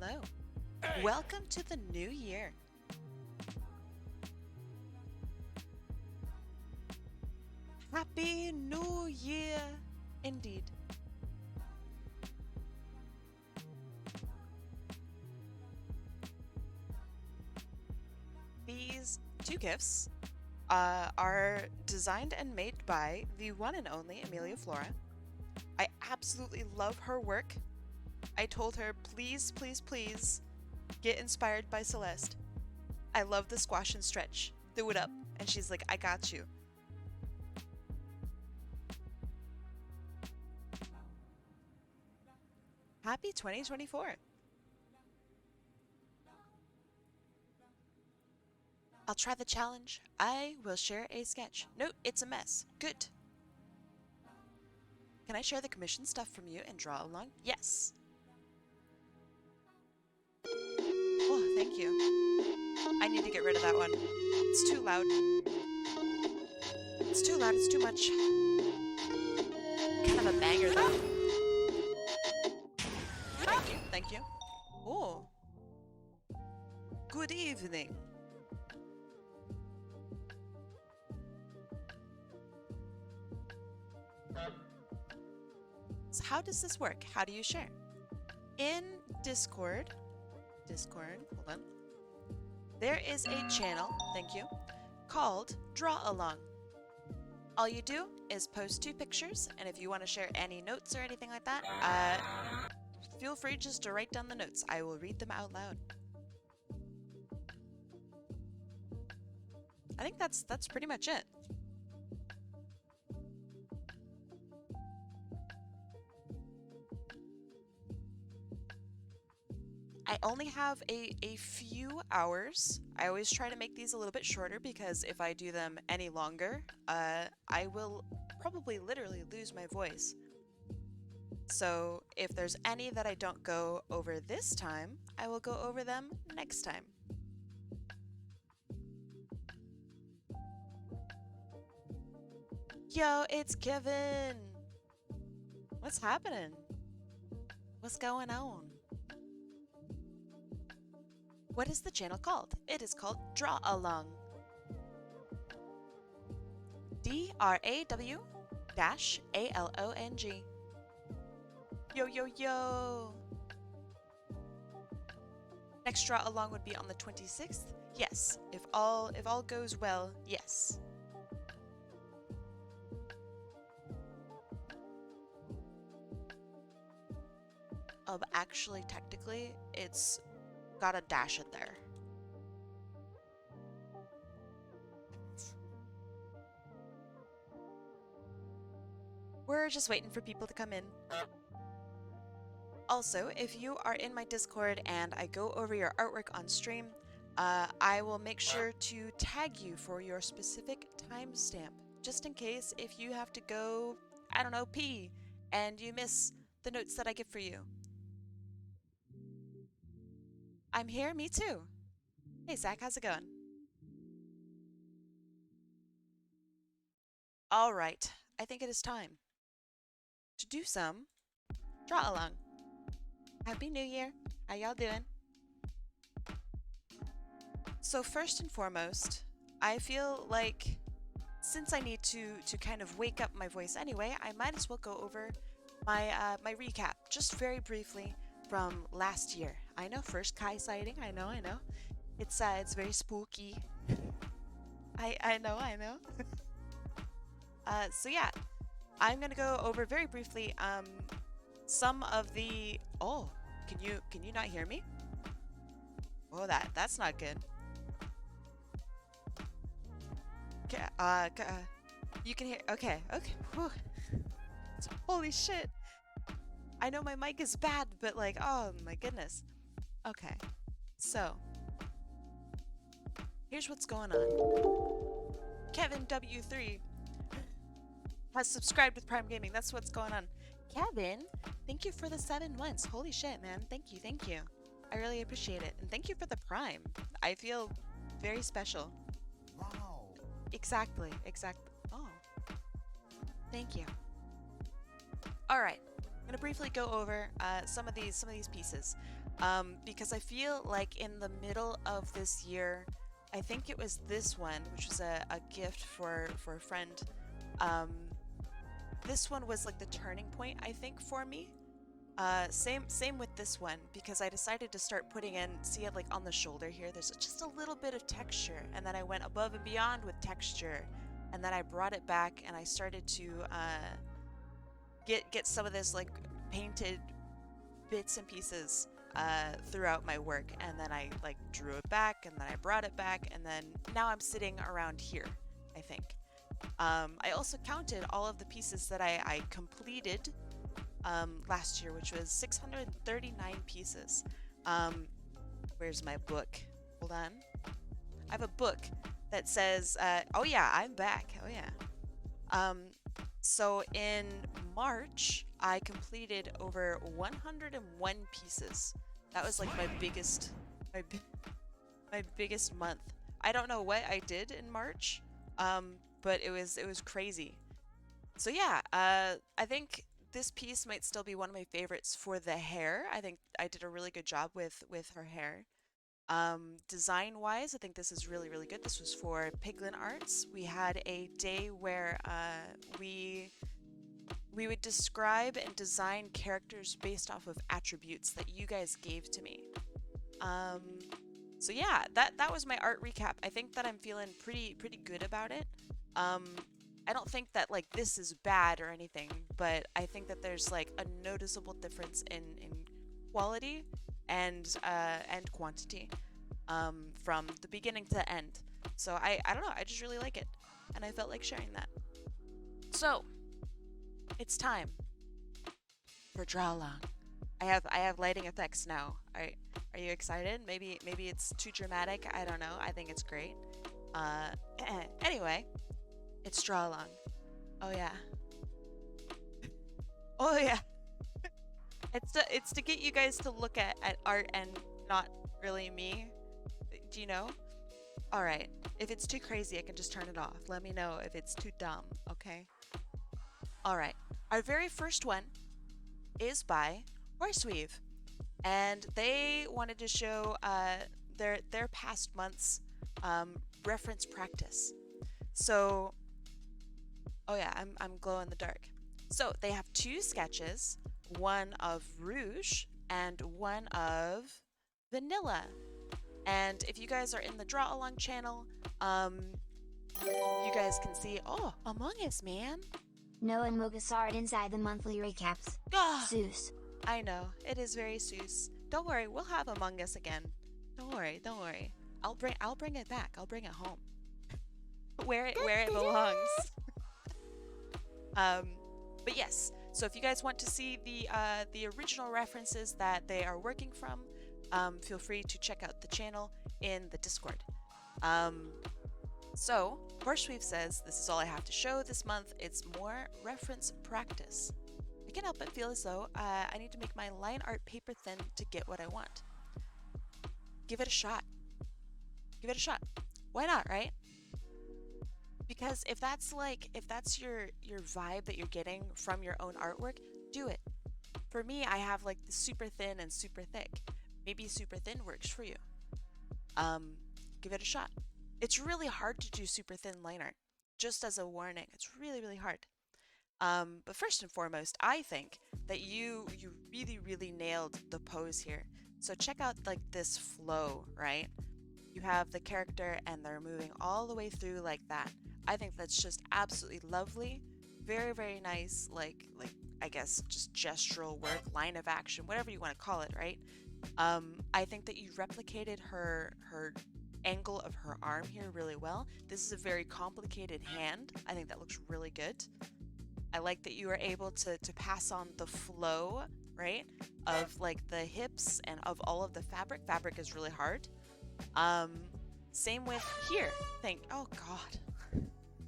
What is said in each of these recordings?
hello. Welcome to the new year. Happy New Year, indeed. These two gifts are designed and made by the one and only Amelia Flora. I absolutely love her work. I told her, please, please, please get inspired by Celeste. I love the squash and stretch. Do it up. And she's like, I got you. Happy 2024. I'll try the challenge. I will share a sketch. No, it's a mess. Good. Can I share the commission stuff from you and draw along? Yes. Oh, thank you. I need to get rid of that one. It's too loud. It's too loud. It's too much. Kind of a banger, though. Thank you. Thank you. Oh. Good evening. So how does this work? How do you share? In Discord, hold on. There is a channel, thank you, called Draw Along. All you do is post 2 pictures, and if you want to share any notes or anything like that, feel free just to write down the notes. I will read them out loud. I think that's pretty much it. I only have a few hours. I always try to make these a little bit shorter because if I do them any longer, I will probably literally lose my voice. So if there's any that I don't go over this time, I will go over them next time. Yo, it's Kevin! What's happening? What's going on? What is the channel called? It is called Draw Along. DRAW-ALONG. Yo, yo, yo! Next Draw Along would be on the 26th? Yes. If all goes well, yes. But actually, technically, it's got a dash in there. We're just waiting for people to come in. Also, if you are in my Discord and I go over your artwork on stream, I will make sure to tag you for your specific timestamp, just in case if you have to go, I don't know, pee, and you miss the notes that I give for you. I'm here, me too. Hey Zach, how's it going? Alright, I think it is time to do some Draw Along. Happy New Year, how y'all doing? So first and foremost, I feel like since I need to kind of wake up my voice anyway, I might as well go over my my recap, just very briefly, from last year. I know, first Kai sighting. I know. It's very spooky. I know. So yeah, I'm gonna go over very briefly some of the. Oh, can you not hear me? Oh, that's not good. You can hear. Okay. Whew. Holy shit. I know my mic is bad, but like, oh my goodness. Okay, so here's what's going on. Kevin W3 has subscribed with Prime Gaming. That's what's going on. Kevin, thank you for the 7 months. Holy shit, man. Thank you. I really appreciate it. And thank you for the Prime. I feel very special. Wow. Exactly. Oh. Thank you. All right. I'm gonna briefly go over some of these pieces. because I feel like in the middle of this year, I think it was this one, which was a gift for a friend. This one was like the turning point, I think, for me. Same with this one, because I decided to start putting in, see it like on the shoulder here, there's just a little bit of texture, and then I went above and beyond with texture, and then I brought it back and I started to get some of this like painted bits and pieces throughout my work, and then I like drew it back, and then I brought it back, and then now I'm sitting around here, I think. I also counted all of the pieces that I completed last year, which was 639 pieces. Where's my book? Hold on. I have a book that says, oh yeah, I'm back. Oh yeah. So in March, I completed over 101 pieces. That was like my biggest month. I don't know what I did in March, but it was crazy. So yeah, I think this piece might still be one of my favorites for the hair. I think I did a really good job with her hair. Design-wise, I think this is really, really good. This was for PigLynArts. We had a day where we would describe and design characters based off of attributes that you guys gave to me. So yeah, that was my art recap. I think that I'm feeling pretty good about it. I don't think that like this is bad or anything, but I think that there's like a noticeable difference in quality and quantity from the beginning to the end. So I don't know, I just really like it, and I felt like sharing that. So it's time for draw along. I have lighting effects now. Are you excited? Maybe it's too dramatic. I don't know. I think it's great. Anyway, it's draw along. Oh yeah. Oh yeah. It's to get you guys to look at art and not really me. Do you know? Alright. If it's too crazy, I can just turn it off. Let me know if it's too dumb, okay? Alright. Our very first one is by Horseweave. And they wanted to show their past month's reference practice. So, oh yeah, I'm glow in the dark. So they have two sketches, one of Rouge and one of Vanilla. And if you guys are in the Draw Along channel, you guys can see, oh, Among Us, man. No and Mogasart inside the monthly recaps. Ah, Zeus. I know, it is very Seuss. Don't worry, we'll have Among Us again. Don't worry, don't worry. I'll bring it back. I'll bring it home. where it belongs. But yes, so if you guys want to see the original references that they are working from, feel free to check out the channel in the Discord. So Horseweave says, this is all I have to show this month. It's more reference practice. I can't help but feel as though I need to make my line art paper thin to get what I want. Give it a shot. Give it a shot. Why not, right? Because if that's your vibe that you're getting from your own artwork, do it. For me, I have like the super thin and super thick. Maybe super thin works for you. Give it a shot. It's really hard to do super thin line art. Just as a warning, it's really, really hard. But first and foremost, I think that you really nailed the pose here. So check out like this flow, right? You have the character and they're moving all the way through like that. I think that's just absolutely lovely. Very, very nice, like I guess just gestural work, line of action, whatever you want to call it, right? I think that you replicated her angle of her arm here really well. This is a very complicated hand. I think that looks really good. I like that you were able to pass on the flow, right, of like the hips and of all of the fabric. Fabric is really hard. Same with here. Oh God,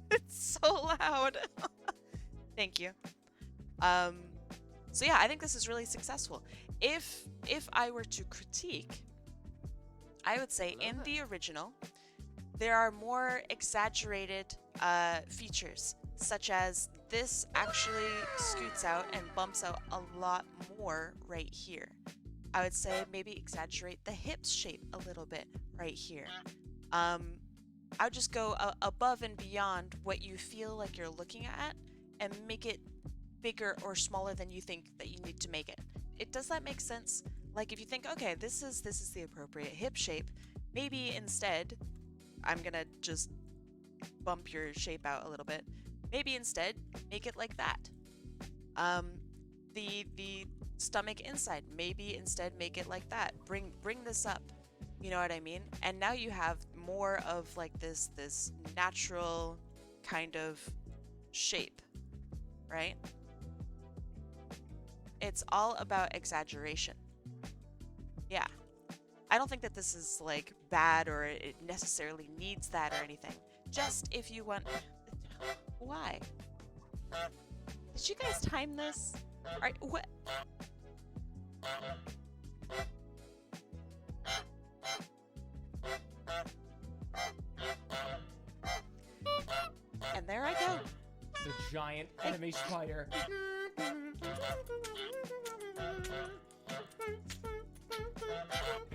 it's so loud. Thank you. So yeah, I think this is really successful. If I were to critique, I would say in the original, there are more exaggerated features, such as this actually scoots out and bumps out a lot more right here. I would say maybe exaggerate the hips shape a little bit right here. I would just go above and beyond what you feel like you're looking at and make it bigger or smaller than you think that you need to make it. Does that make sense? Like if you think, okay, this is the appropriate hip shape, maybe instead, I'm gonna just bump your shape out a little bit. Maybe instead, make it like that. The stomach inside, maybe instead make it like that. Bring this up. You know what I mean? And now you have more of like this natural kind of shape, right? It's all about exaggeration. Yeah. I don't think that this is like bad or it necessarily needs that or anything. Just if you want... Why? Did you guys time this? What? And there I go. The giant enemy spider.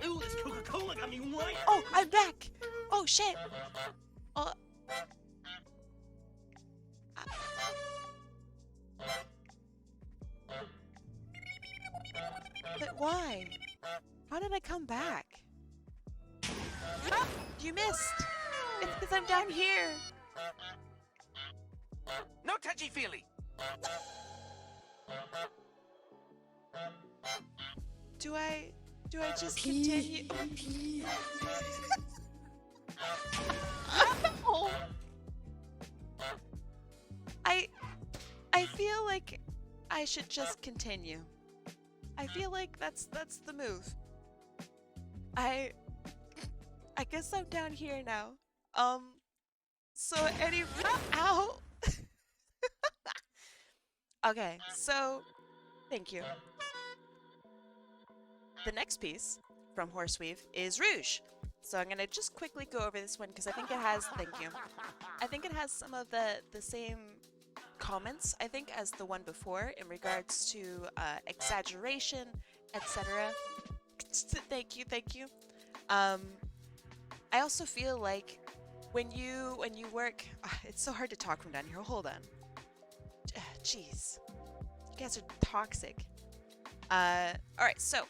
Ooh, this Coca-Cola got me right. Oh, I'm back. Oh shit. But why? How did I come back? Ah, you missed. It's because I'm down here. No touchy-feely. Do I just continue? Oh. I feel like I should just continue. I feel like that's the move. I guess I'm down here now. So ow. Okay, so thank you. The next piece from Horseweave is Rouge. So I'm gonna just quickly go over this one because I think it has, thank you. I think it has some of the same comments, I think, as the one before in regards to exaggeration, etc. Thank you. I also feel like when you work, it's so hard to talk from down here. Hold on. Jeez, you guys are toxic. All right, so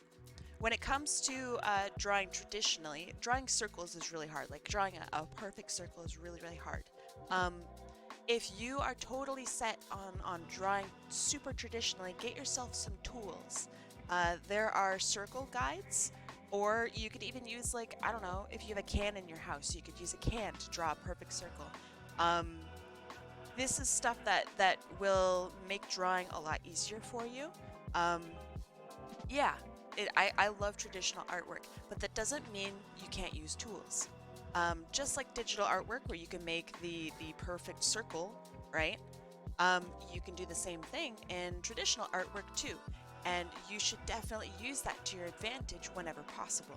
when it comes to drawing traditionally, drawing circles is really hard. Like drawing a perfect circle is really hard. If you are totally set on drawing super traditionally, get yourself some tools. There are circle guides, or you could even use, like, I don't know, if you have a can in your house, you could use a can to draw a perfect circle. This is stuff that will make drawing a lot easier for you. Yeah, I love traditional artwork, but that doesn't mean you can't use tools. Just like digital artwork where you can make the perfect circle, right? You can do the same thing in traditional artwork too. And you should definitely use that to your advantage whenever possible.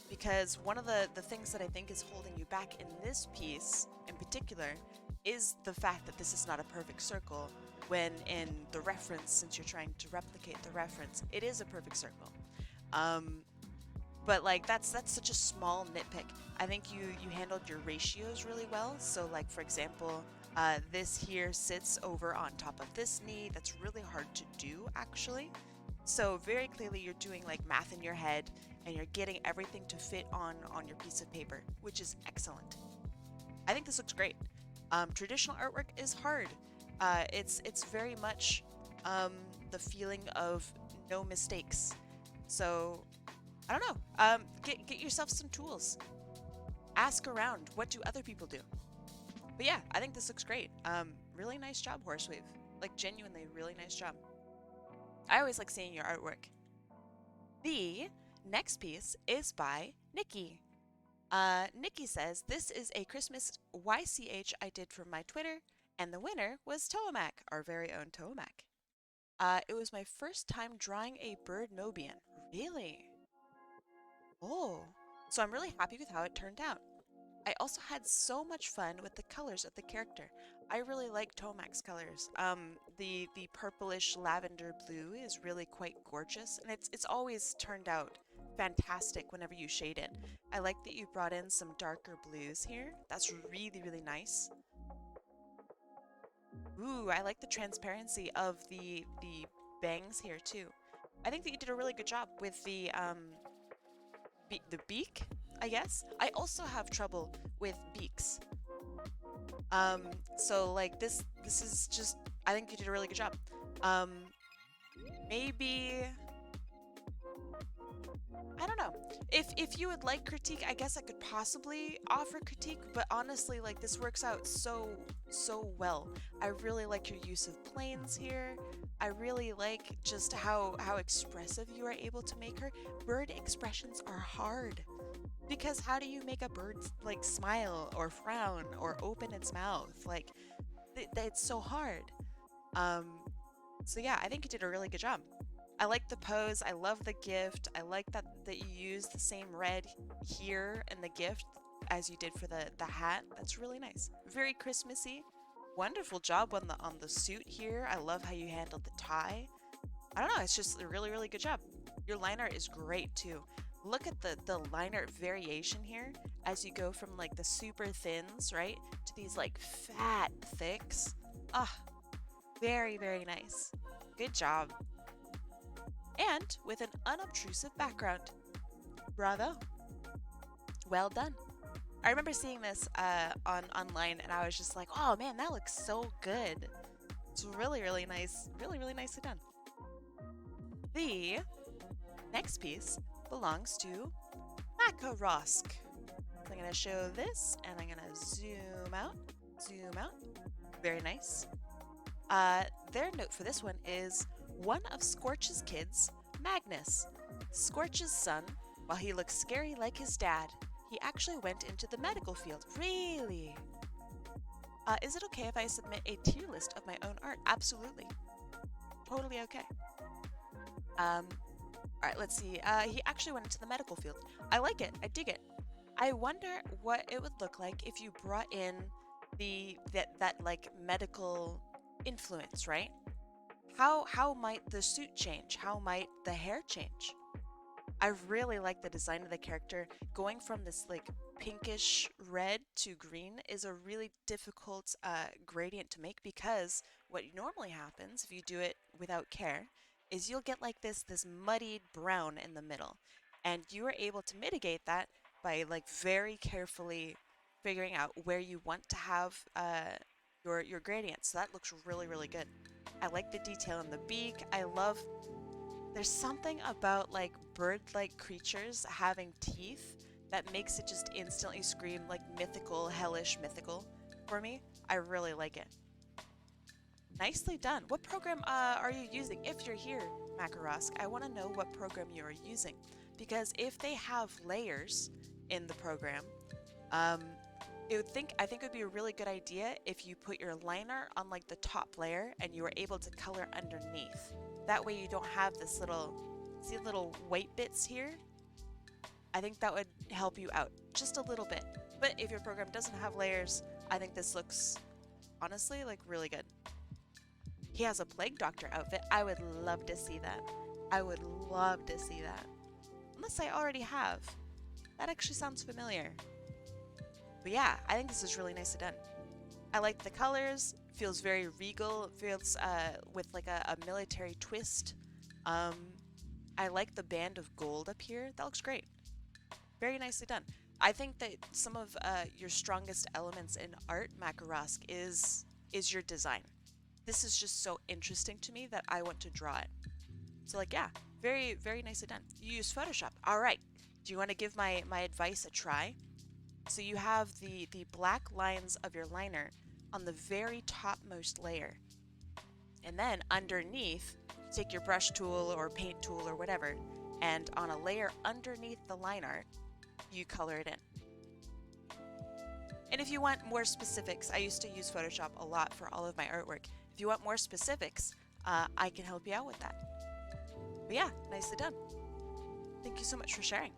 Because one of the things that I think is holding you back in this piece in particular is the fact that this is not a perfect circle, when in the reference, since you're trying to replicate the reference, it is a perfect circle. But like that's such a small nitpick. I think you handled your ratios really well. So like, for example, this here sits over on top of this knee. That's really hard to do, actually. So very clearly you're doing like math in your head and you're getting everything to fit on your piece of paper, which is excellent. I think this looks great. Traditional artwork is hard. It's very much the feeling of no mistakes. So I don't know. Get yourself some tools. Ask around. What do other people do? But yeah, I think this looks great. Really nice job, Horseweave. Like, genuinely, really nice job. I always like seeing your artwork. The next piece is by Nikki. Nikki says, this is a Christmas YCH I did for my Twitter, and the winner was Toamac, our very own Toamac. It was my first time drawing a bird Nobian. Really? Oh, so I'm really happy with how it turned out. I also had so much fun with the colors of the character. I really like Toamac's colors. The purplish lavender blue is really quite gorgeous, and it's always turned out fantastic whenever you shade it. I like that you brought in some darker blues here. That's really, really nice. Ooh, I like the transparency of the bangs here too. I think that you did a really good job with the beak, I guess. I also have trouble with beaks. So like this is just, I think you did a really good job. Maybe, I don't know. If you would like critique, I guess I could possibly offer critique, but honestly, like this works out so well. I really like your use of planes here. I really like just how expressive you are able to make her. Bird expressions are hard. Because how do you make a bird like smile or frown or open its mouth? Like, it's so hard. So yeah, I think you did a really good job. I like the pose. I love the gift. I like that you use the same red here in the gift as you did for the hat. That's really nice. Very Christmassy. Wonderful job on the suit here. I love how you handled the tie. I don't know. It's just a really, really good job. Your line art is great too. Look at the line art variation here as you go from like the super thins, right, to these like fat thicks. Ah, very, very nice. Good job. And with an unobtrusive background. Bravo. Well done. I remember seeing this online and I was just like, oh man, that looks so good. It's really, really nice. Really, really nicely done. The next piece belongs to Makarosc. So I'm going to show this and I'm going to zoom out. Very nice. Their note for this one is one of Scorch's kids, Magnus. Scorch's son, while he looks scary like his dad, he actually went into the medical field. Really? Is it okay if I submit a tier list of my own art? Absolutely. Totally okay. Alright, let's see. He actually went into the medical field. I like it. I dig it. I wonder what it would look like if you brought in that like medical influence, right? How might the suit change? How might the hair change? I really like the design of the character. Going from this like pinkish red to green is a really difficult gradient to make, because what normally happens if you do it without care is you'll get like this muddied brown in the middle, and you are able to mitigate that by like very carefully figuring out where you want to have your gradient. So that looks really, really good. I like the detail in the beak. I love, there's something about like bird-like creatures having teeth that makes it just instantly scream like mythical, hellish mythical for me. I really like it. Nicely done. What program are you using? If you're here, Makarosc, I want to know what program you are using, because if they have layers in the program, I think it would be a really good idea if you put your liner on like the top layer and you were able to color underneath. That way you don't have this little white bits here. I think that would help you out just a little bit. But if your program doesn't have layers, I think this looks honestly like really good. He has a Plague Doctor outfit. I would love to see that. I would love to see that. Unless I already have. That actually sounds familiar. But yeah, I think this is really nicely done. I like the colors. It feels very regal. It feels with like a military twist. I like the band of gold up here. That looks great. Very nicely done. I think that some of your strongest elements in art, Makarosc, is your design. This is just so interesting to me that I want to draw it. So like, yeah, very, very nicely done. You use Photoshop. All right. Do you want to give my advice a try? So you have the black lines of your liner on the very topmost layer. And then underneath, take your brush tool or paint tool or whatever, and on a layer underneath the line art, you color it in. And if you want more specifics, I used to use Photoshop a lot for all of my artwork. If you want more specifics, I can help you out with that. But yeah, nicely done. Thank you so much for sharing.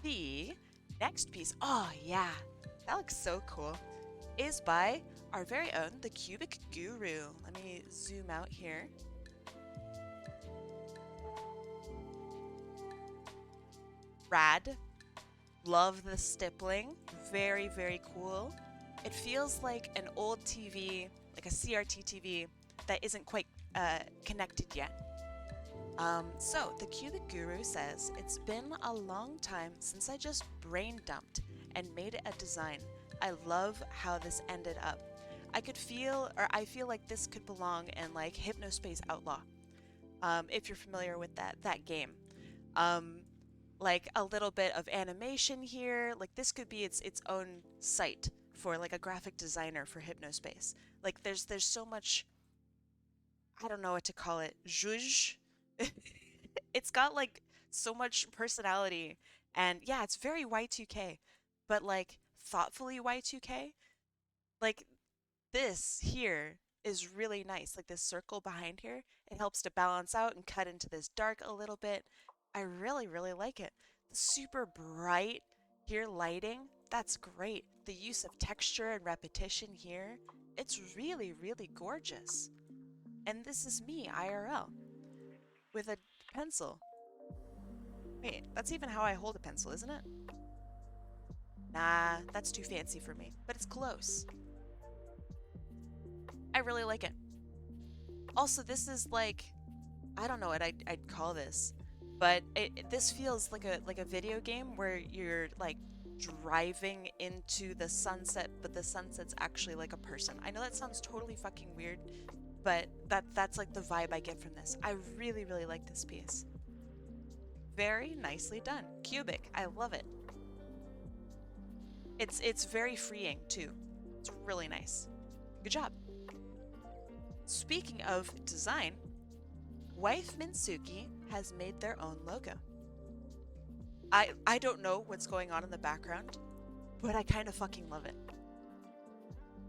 The next piece, oh yeah, that looks so cool, is by our very own, the Cubic Guru. Let me zoom out here. Rad. Love the stippling. Very, very cool. It feels like an old TV, like a CRT TV that isn't quite connected yet. So the Cubic Guru says, it's been a long time since I just brain dumped and made it a design. I love how this ended up. I feel like this could belong in like Hypnospace Outlaw. If you're familiar with that game. Like a little bit of animation here. Like this could be its own site for like a graphic designer for Hypnospace. Like there's so much, I don't know what to call it, zhuzh. It's got like so much personality, and yeah, it's very Y2K, but like thoughtfully Y2K. Like this here is really nice. Like this circle behind here, it helps to balance out and cut into this dark a little bit. I really, really like it. The super bright here lighting, that's great. The use of texture and repetition here, it's really, really gorgeous. And this is me, IRL, with a pencil. Wait, that's even how I hold a pencil, isn't it? Nah, that's too fancy for me, but it's close. I really like it. Also, this is like, I don't know what I'd call this, but this feels like a video game where you're like driving into the sunset, but the sunset's actually like a person. I know that sounds totally fucking weird, but that's like the vibe I get from this. I really, really like this piece. Very nicely done. Cubic, I love it. It's very freeing too. It's really nice. Good job. Speaking of design, WifeMintSuki has made their own logo. I don't know what's going on in the background, but I kind of fucking love it.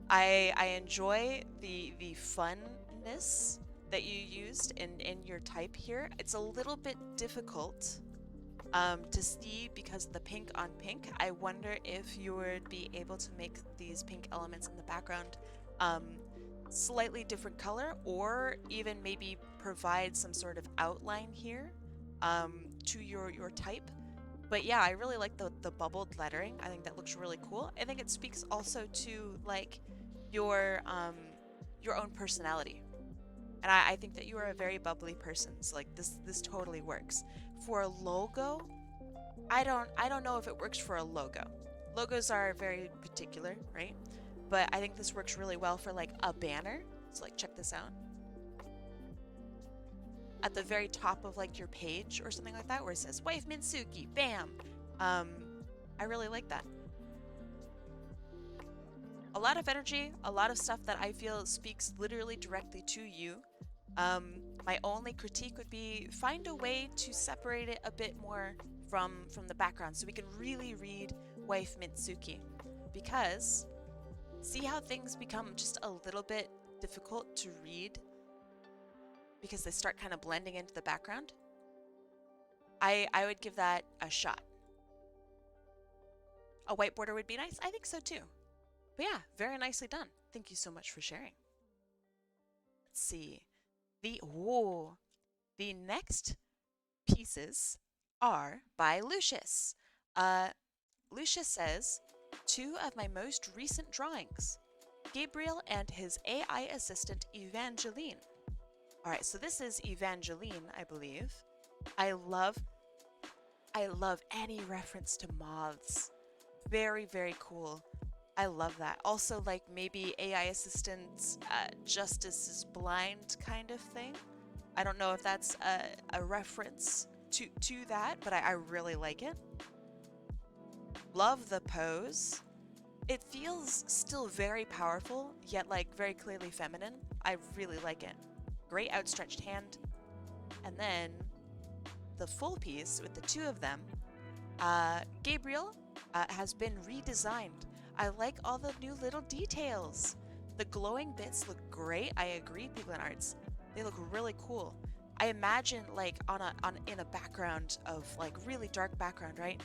I enjoy the funness that you used in your type here. It's a little bit difficult to see because of the pink on pink. I wonder if you would be able to make these pink elements in the background slightly different color, or even maybe provide some sort of outline here to your type. But yeah, I really like the bubbled lettering. I think that looks really cool. I think it speaks also to like your own personality. And I think that you are a very bubbly person, so like this totally works. For a logo, I don't know if it works for a logo. Logos are very particular, right? But I think this works really well for like a banner. So like check this out. At the very top of like your page or something like that, where it says WifeMintSuki, bam. I really like that. A lot of energy, a lot of stuff that I feel speaks literally directly to you. My only critique would be find a way to separate it a bit more from the background so we can really read WifeMintSuki. Because see how things become just a little bit difficult to read because they start kind of blending into the background? I would give that a shot. A white border would be nice? I think so too. But yeah, very nicely done. Thank you so much for sharing. Let's see. The next pieces are by Lucius. Lucius says, 2 of my most recent drawings, Gabriel and his AI assistant Evangeline. Alright, so this is Evangeline, I believe. I love any reference to moths. Very, very cool. I love that. Also, like maybe AI assistants, Justice is Blind kind of thing. I don't know if that's a reference to that, but I really like it. Love the pose. It feels still very powerful, yet like very clearly feminine. I really like it. Great outstretched hand. And then the full piece with the 2 of them, Gabriel has been redesigned. I like all the new little details. The glowing bits look great. I agree, PigLynArts. They look really cool. I imagine like in a background of like really dark background, right?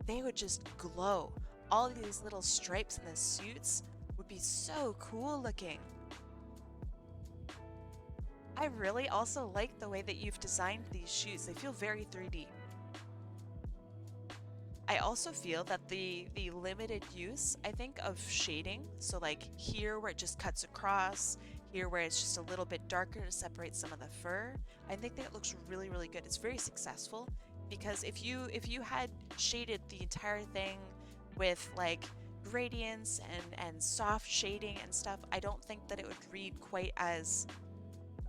They would just glow. All of these little stripes in the suits would be so cool looking. I really also like the way that you've designed these shoes. They feel very 3D. I also feel that the limited use, I think, of shading, so like here where it just cuts across, here where it's just a little bit darker to separate some of the fur, I think that it looks really, really good. It's very successful because if you had shaded the entire thing with like gradients and soft shading and stuff, I don't think that it would read quite as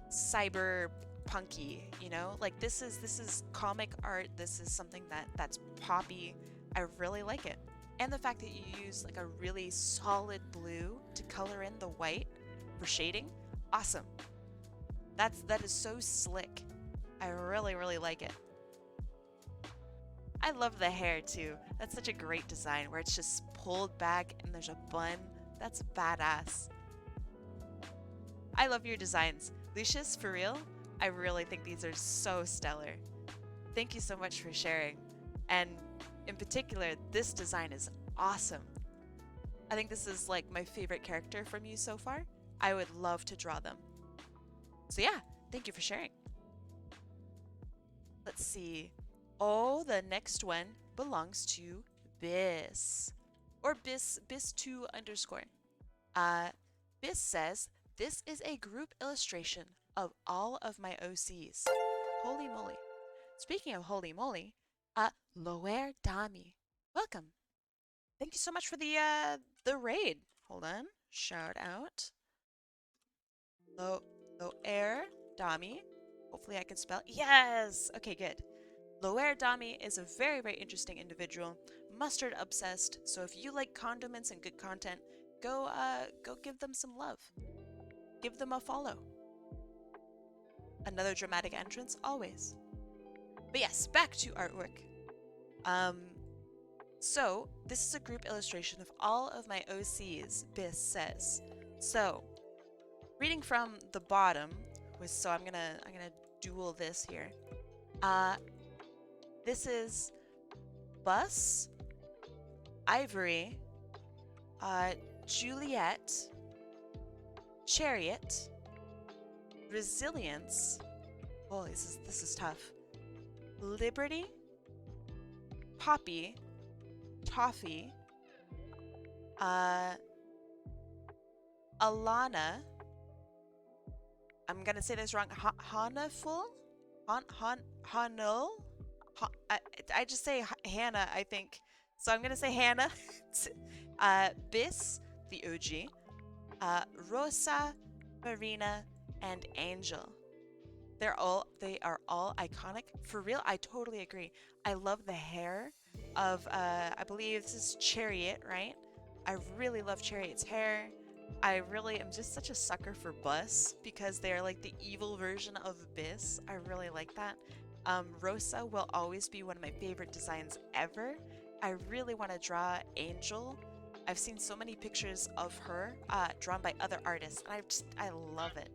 cyberpunky, you know? Like this is comic art. This is something that's poppy. I really like it. And the fact that you use like a really solid blue to color in the white for shading, awesome. That is so slick. I really, really like it. I love the hair too. That's such a great design where it's just pulled back and there's a bun. That's badass. I love your designs. Lucius, for real, I really think these are so stellar. Thank you so much for sharing. And in particular, this design is awesome. I think this is like my favorite character from you so far. I would love to draw them. So yeah, thank you for sharing. Let's see. Oh, the next one belongs to Bis. Or Bis2 underscore. Bis says, this is a group illustration of all of my OCs. Holy moly. Speaking of holy moly, Loer Dami. Welcome. Thank you so much for the raid. Hold on. Shout out. Loer Dami. Hopefully I can spell. Yes! Okay, good. Loer Dami is a very, very interesting individual. Mustard obsessed. So if you like condiments and good content, go give them some love. Give them a follow. Another dramatic entrance, always. But yes, back to artwork. So this is a group illustration of all of my OCs, Bis says. So, reading from the bottom, so I'm gonna dual this here. This is Bus, Ivory, Juliet, Chariot, Resilience. Oh, this is tough. Liberty, Poppy, Toffee, Alana. I'm gonna say this wrong. Hanaful, Hanul. I just say Hannah, I think. So I'm gonna say Hannah. Bis, the OG. Rosa, Marina, and Angel. They are all iconic. For real, I totally agree. I love the hair of, I believe this is Chariot, right? I really love Chariot's hair. I really am just such a sucker for Bus because they're like the evil version of Bis. I really like that. Rosa will always be one of my favorite designs ever. I really want to draw Angel. I've seen so many pictures of her drawn by other artists, and I love it.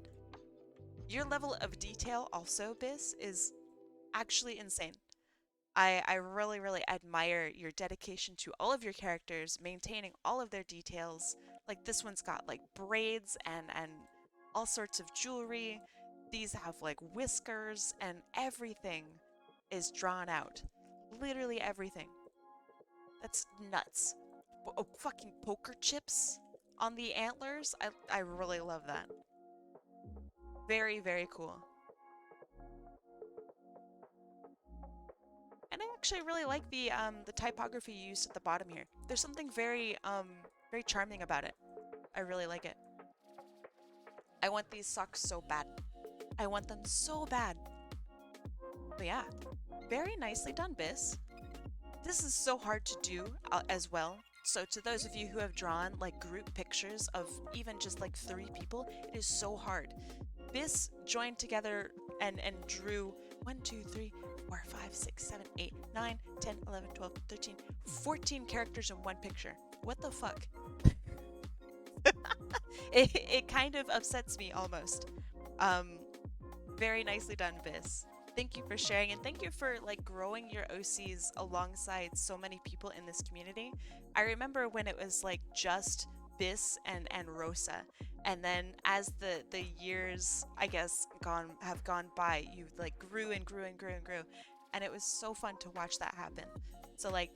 Your level of detail also, Bis, is actually insane. I really, really admire your dedication to all of your characters, maintaining all of their details. Like this one's got like braids and all sorts of jewelry. These have like whiskers and everything is drawn out. Literally everything. That's nuts. Oh, fucking poker chips on the antlers. I really love that. Very, very cool. And I actually really like the typography you used at the bottom here. There's something very very charming about it. I really like it. I want these socks so bad. I want them so bad. But yeah, very nicely done, Bis. This is so hard to do as well. So to those of you who have drawn like group pictures of even just like 3 people, it is so hard. Bis joined together and drew 1, 2, 3, 4, 5, 6, 7, 8, 9, 10, 11, 12, 13, 14 characters in one picture. What the fuck? It kind of upsets me almost. Very nicely done, Bis. Thank you for sharing, and thank you for like growing your OCs alongside so many people in this community. I remember when it was like just Bis and Rosa. And then as the years, I guess, have gone by, you like grew and grew and grew and grew. And it was so fun to watch that happen. So like,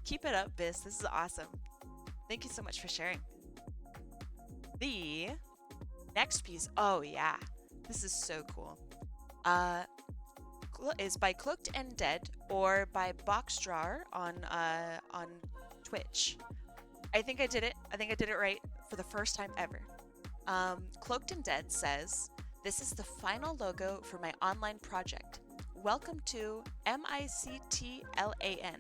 keep it up, Bis. This is awesome. Thank you so much for sharing. The next piece, oh yeah, this is so cool. Is by Cloaked&Ded or by Boxed&Ded on Twitch. I think I did it. I think I did it right for the first time ever. Cloaked&Ded says, "This is the final logo for my online project. Welcome to MICTLAN."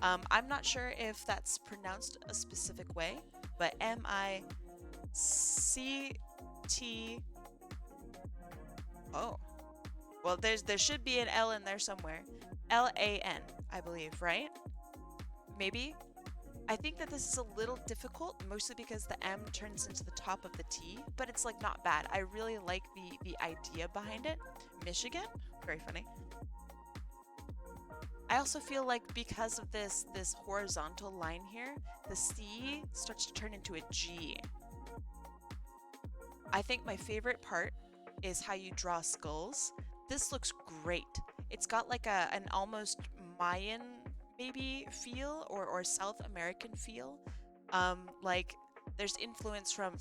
I'm not sure if that's pronounced a specific way, but MICT. Oh, well, there should be an L in there somewhere. LAN, I believe, right? Maybe. I think that this is a little difficult, mostly because the M turns into the top of the T, but it's like not bad. I really like the idea behind it. Michigan, very funny. I also feel like because of this horizontal line here, the C starts to turn into a G. I think my favorite part is how you draw skulls. This looks great. It's got like an almost Mayan maybe feel or South American feel. Like there's influence from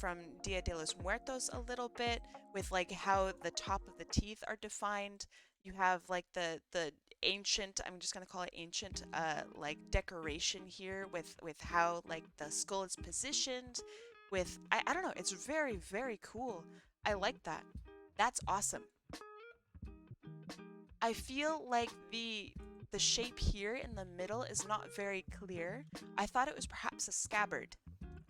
Dia de los Muertos a little bit with like how the top of the teeth are defined. You have like the ancient, I'm just gonna call it ancient, like decoration here with how like the skull is positioned. With I don't know, it's very, very cool. I like that. That's awesome. I feel like the shape here in the middle is not very clear. I thought it was perhaps a scabbard.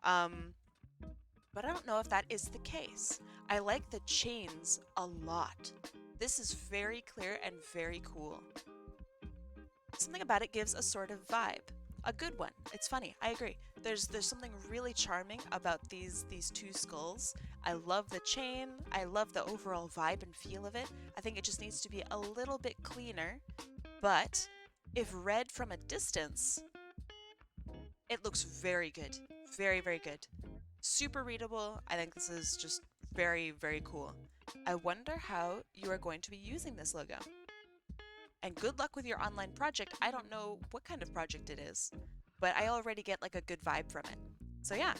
But I don't know if that is the case. I like the chains a lot. This is very clear and very cool. Something about it gives a sort of vibe. A good one. It's funny. I agree. There's something really charming about these two skulls. I love the chain. I love the overall vibe and feel of it. I think it just needs to be a little bit cleaner. But if read from a distance, it looks very good. Very, very good. Super readable. I think this is just very, very cool. I wonder how you are going to be using this logo. And good luck with your online project. I don't know what kind of project it is, but I already get like a good vibe from it. So yeah,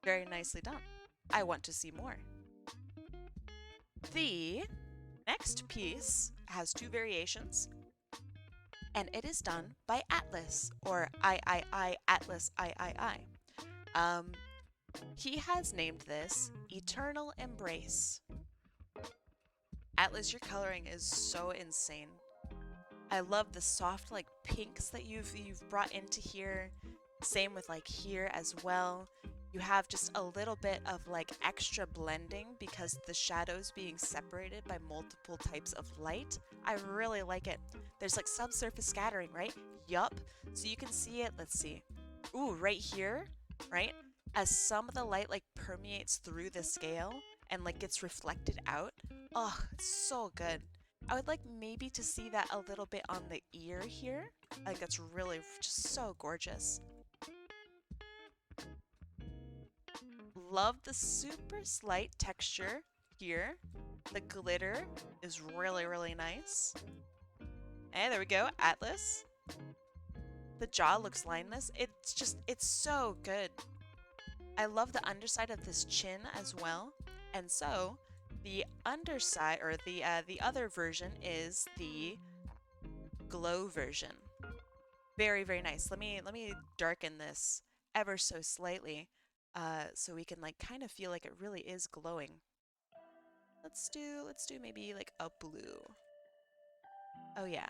very nicely done. I want to see more. The next piece has two variations, and it is done by Atlas, or IIIAtlasIII. He has named this Eternal Embrace. Atlas, your coloring is so insane. I love the soft like pinks that you've brought into here. Same with like here as well. You have just a little bit of like extra blending because the shadows being separated by multiple types of light. I really like it. There's like subsurface scattering, right? Yup. So you can see it. Let's see. Ooh, right here, right? As some of the light like permeates through the scale and like gets reflected out. Oh, it's so good. I would like maybe to see that a little bit on the ear here. I think that's really just so gorgeous. Love the super slight texture here. The glitter is really, really nice. And there we go, Atlas. The jaw looks lineless. It's so good. I love the underside of this chin as well. And so the underside, or the other version is the glow version. Very, very nice. Let me darken this ever so slightly, so we can like kind of feel like it really is glowing. Let's do maybe like a blue. Oh yeah.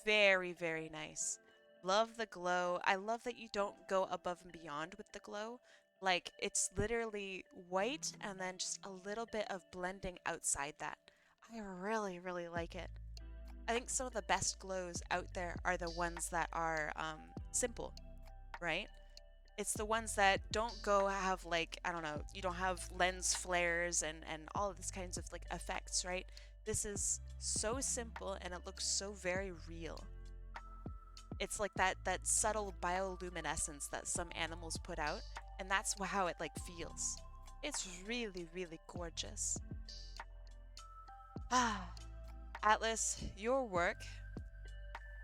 Very, very nice. Love the glow. I love that you don't go above and beyond with the glow. Like, it's literally white and then just a little bit of blending outside that. I really, really like it. I think some of the best glows out there are the ones that are simple, right? It's the ones that don't go have like, I don't know, you don't have lens flares and all of these kinds of like effects, right? This is so simple and it looks so very real. It's like that subtle bioluminescence that some animals put out, And that's how it like feels. It's really, really gorgeous. Ah, Atlas, your work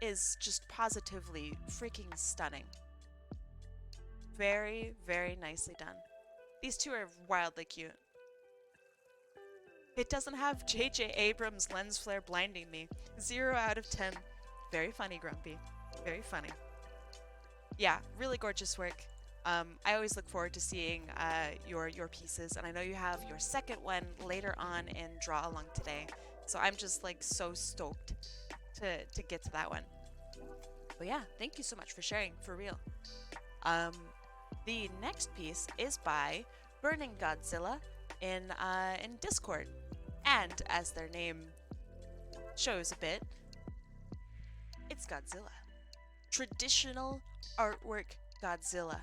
is just positively freaking stunning. Very, very nicely done. These two are wildly cute. It doesn't have J.J. Abrams' lens flare blinding me. 0 out of 10. Very funny, Grumpy. Very funny. Yeah, really gorgeous work. I always look forward to seeing your pieces, and I know you have your second one later on in Draw Along today. So I'm just like so stoked to get to that one. But yeah, thank you so much for sharing, for real. The next piece is by BurningGodzilla in Discord. And as their name shows a bit, it's Godzilla. Traditional artwork Godzilla.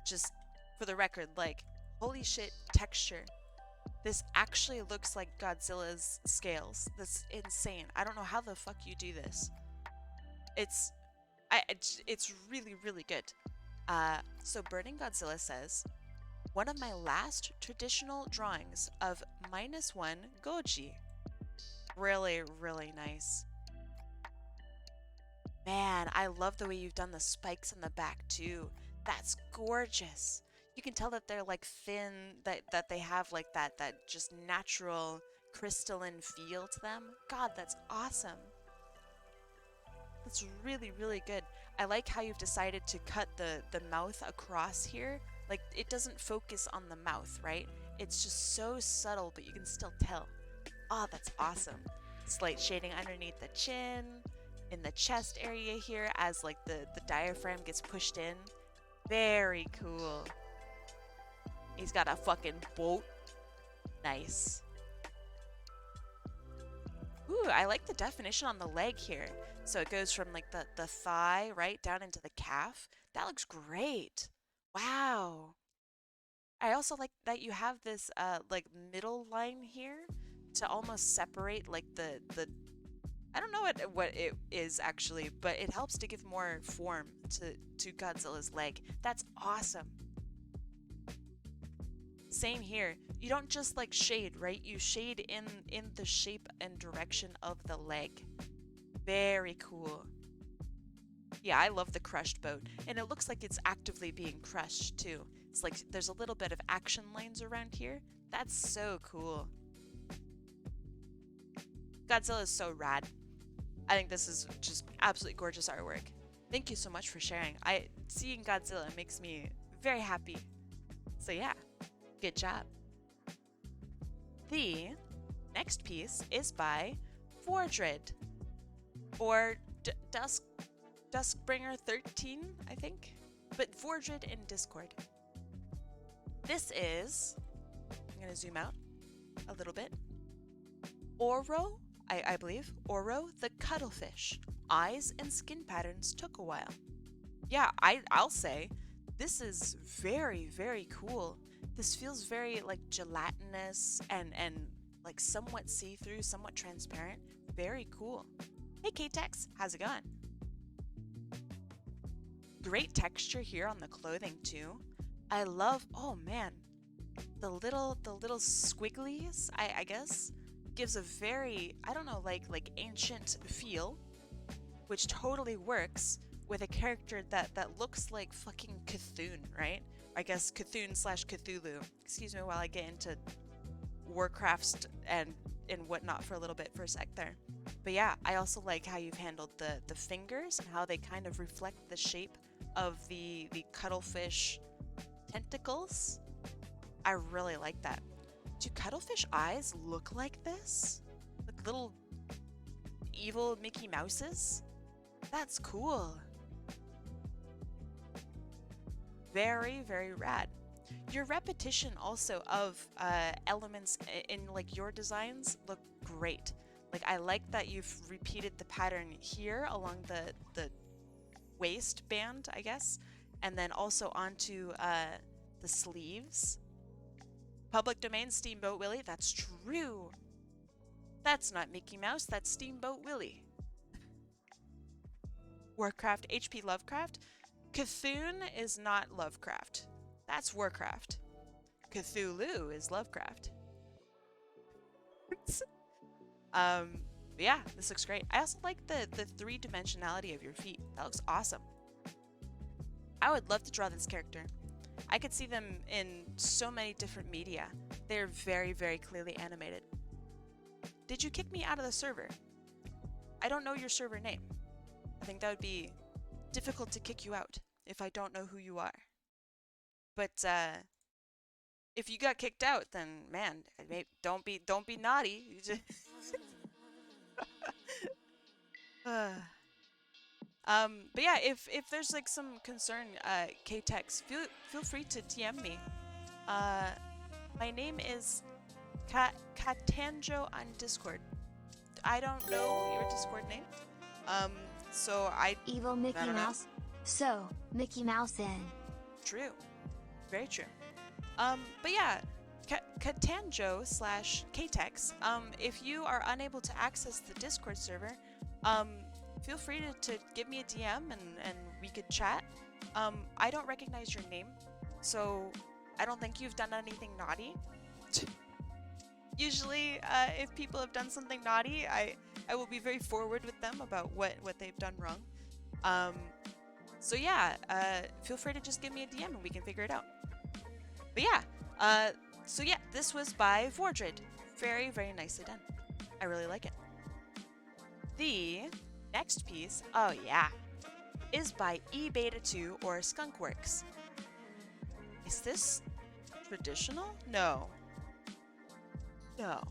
Just for the record, like, holy shit texture. This actually looks like Godzilla's scales. That's insane. I don't know how the fuck you do this. It's really, really good. So BurningGodzilla says, one of my last traditional drawings of -1 Goji. Really, really nice. Man, I love the way you've done the spikes in the back too. That's gorgeous. You can tell that they're like thin, that they have like that just natural crystalline feel to them. God, that's awesome. That's really, really good. I like how you've decided to cut the mouth across here. Like, it doesn't focus on the mouth, right? It's just so subtle, but you can still tell. Oh, that's awesome. Slight shading underneath the chin, in the chest area here as like the diaphragm gets pushed in. Very cool. He's got a fucking boat. Nice. Ooh, I like the definition on the leg here. So it goes from like the thigh right down into the calf. That looks great. Wow. I also like that you have this like middle line here to almost separate like the I don't know what it is actually, but it helps to give more form to Godzilla's leg. That's awesome. Same here. You don't just like shade, right? You shade in the shape and direction of the leg. Very cool. Yeah, I love the crushed boat. And it looks like it's actively being crushed too. It's like there's a little bit of action lines around here. That's so cool. Godzilla is so rad. I think this is just absolutely gorgeous artwork. Thank you so much for sharing. Seeing Godzilla makes me very happy. So yeah, good job. The next piece is by Vordred, or Duskbringer 13, I think, but Vordred in Discord. This is, I'm gonna zoom out a little bit. Oro, I believe, Oro the cuttlefish. Eyes and skin patterns took a while. Yeah, I'll say this is very, very cool. This feels very like gelatinous and like somewhat see-through, somewhat transparent. Very cool. Hey K-Tex, how's it going? Great texture here on the clothing too. I love, oh man, the little squigglies, I guess, gives a very, I don't know, like ancient feel, which totally works with a character that looks like fucking Cthulhu, right? I guess Cthulhu/Cthulhu. Excuse me while I get into Warcraft and whatnot for a little bit for a sec there. But yeah, I also like how you've handled the fingers and how they kind of reflect the shape of the cuttlefish tentacles. I really like that. Do cuttlefish eyes look like this? Like little evil Mickey Mouses? That's cool. Very, very rad. Your repetition also of elements in like your designs look great. Like I like that you've repeated the pattern here along the waistband, I guess, and then also onto the sleeves. Public domain Steamboat Willie, that's true. That's not Mickey Mouse, that's Steamboat Willie. Warcraft HP Lovecraft. Cthulhu is not Lovecraft. That's Warcraft. Cthulhu is Lovecraft. But yeah, this looks great. I also like the three-dimensionality of your feet. That looks awesome. I would love to draw this character. I could see them in so many different media. They're very, very clearly animated. Did you kick me out of the server? I don't know your server name. I think that would be difficult to kick you out if I don't know who you are. But if you got kicked out, then man, don't be naughty. You just but yeah, if there's like some concern, KText, feel free to DM me. My name is Katanjo on Discord. I don't know your Discord name. So Evil Mickey Mouse. So, Mickey Mouse in. True. Very true. But yeah, Katanjo/KText, if you are unable to access the Discord server, feel free to give me a DM and we could chat. I don't recognize your name, so I don't think you've done anything naughty. Usually, if people have done something naughty, I will be very forward with them about what they've done wrong. So yeah, feel free to just give me a DM and we can figure it out. But yeah, so yeah, this was by Vordred. Very, very nicely done. I really like it. The next piece, oh yeah, is by IIIAtlasIII or Skunkworks. Is this traditional? No. No.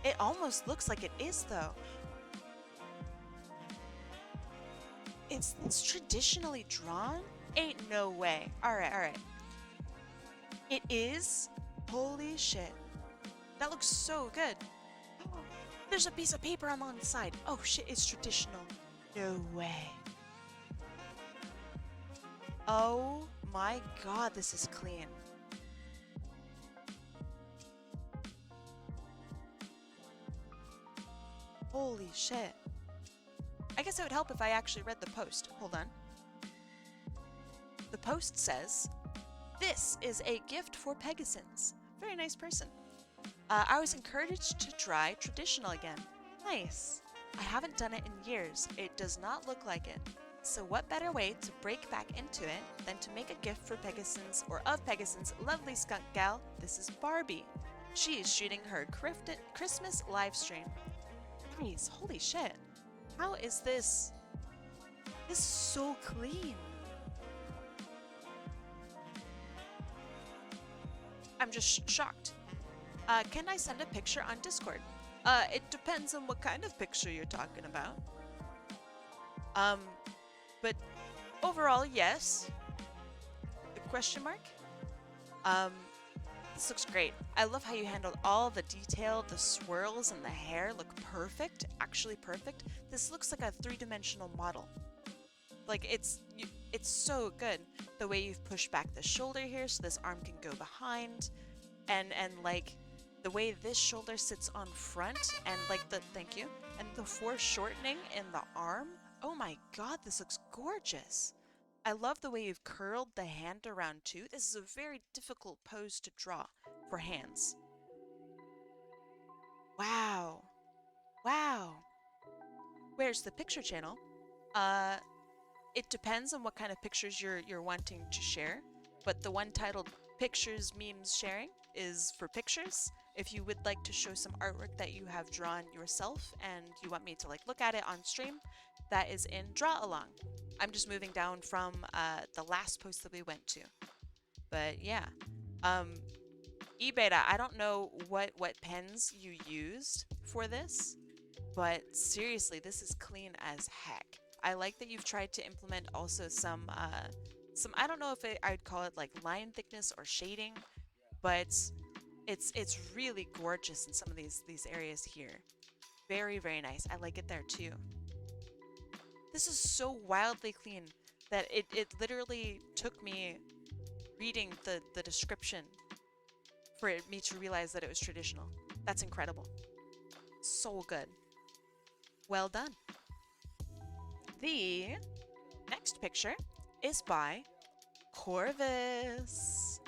It almost looks like it is though. Is this traditionally drawn? Ain't no way. Alright, alright. It is? Holy shit. That looks so good. There's a piece of paper on the side. Oh shit, it's traditional. No way. Oh my god, this is clean. Holy shit. I guess it would help if I actually read the post. Hold on. The post says, "This is a gift for Pegasons." Very nice person. I was encouraged to try traditional again. Nice. I haven't done it in years. It does not look like it. So what better way to break back into it than to make a gift for Pegasons or of Pegasons' lovely skunk gal? This is Barbie. She is shooting her Christmas live stream. Nice. Holy shit. How is this? This is so clean. I'm just shocked. Can I send a picture on Discord? It depends on what kind of picture you're talking about. But overall, yes. The question mark? This looks great. I love how you handled all the detail. The swirls and the hair look perfect. Actually perfect. This looks like a three-dimensional model. Like, it's so good. The way you've pushed back the shoulder here so this arm can go behind. And like, the way this shoulder sits on front and like thank you. And the foreshortening in the arm. Oh my god, this looks gorgeous. I love the way you've curled the hand around too. This is a very difficult pose to draw for hands. Wow. Wow. Where's the picture channel? It depends on what kind of pictures you're wanting to share, but the one titled Pictures Memes Sharing is for pictures. If you would like to show some artwork that you have drawn yourself and you want me to like look at it on stream, that is in Draw Along. I'm just moving down from the last post that we went to. But yeah. eBeta, I don't know what pens you used for this, but seriously, this is clean as heck. I like that you've tried to implement also some I don't know if I'd call it like line thickness or shading, but it's really gorgeous in some of these areas here. Very, very nice. I like it there too. This is so wildly clean that it literally took me reading the description for me to realize that it was traditional. That's incredible. So good. Well done. The next picture is by Corvus.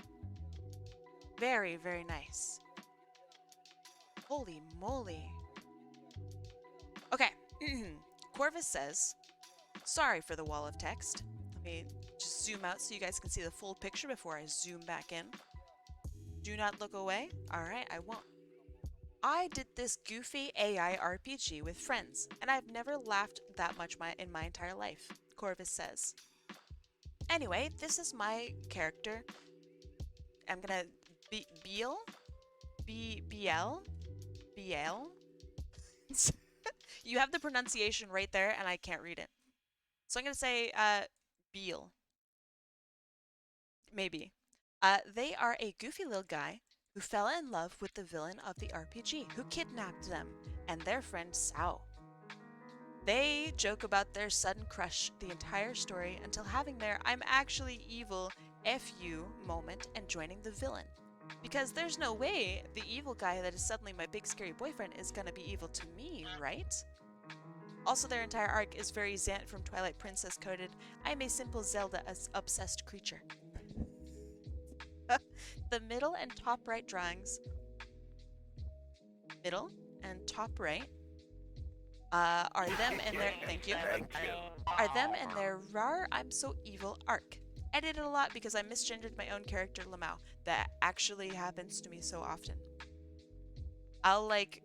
Very, very nice. Holy moly. Okay. Corvus says, sorry for the wall of text. Let me just zoom out so you guys can see the full picture before I zoom back in. Do not look away. Alright, I won't. I did this goofy AI RPG with friends, and I've never laughed that much in my entire life, Corvus says. Anyway, this is my character. I'm gonna Biel? You have the pronunciation right there, and I can't read it. So I'm gonna say, Biel. Maybe. They are a goofy little guy who fell in love with the villain of the RPG, who kidnapped them, and their friend Sao. They joke about their sudden crush the entire story until having their I'm actually evil F you moment and joining the villain. Because there's no way the evil guy that is suddenly my big scary boyfriend is gonna be evil to me, right? Also, their entire arc is very Xant from Twilight Princess coded, I'm a simple Zelda obsessed creature. The middle and top right drawings, middle and top right, are them and their, thank you, are them and their rar I'm so evil arc. Edited a lot because I misgendered my own character Lamau. That actually happens to me so often. I'll like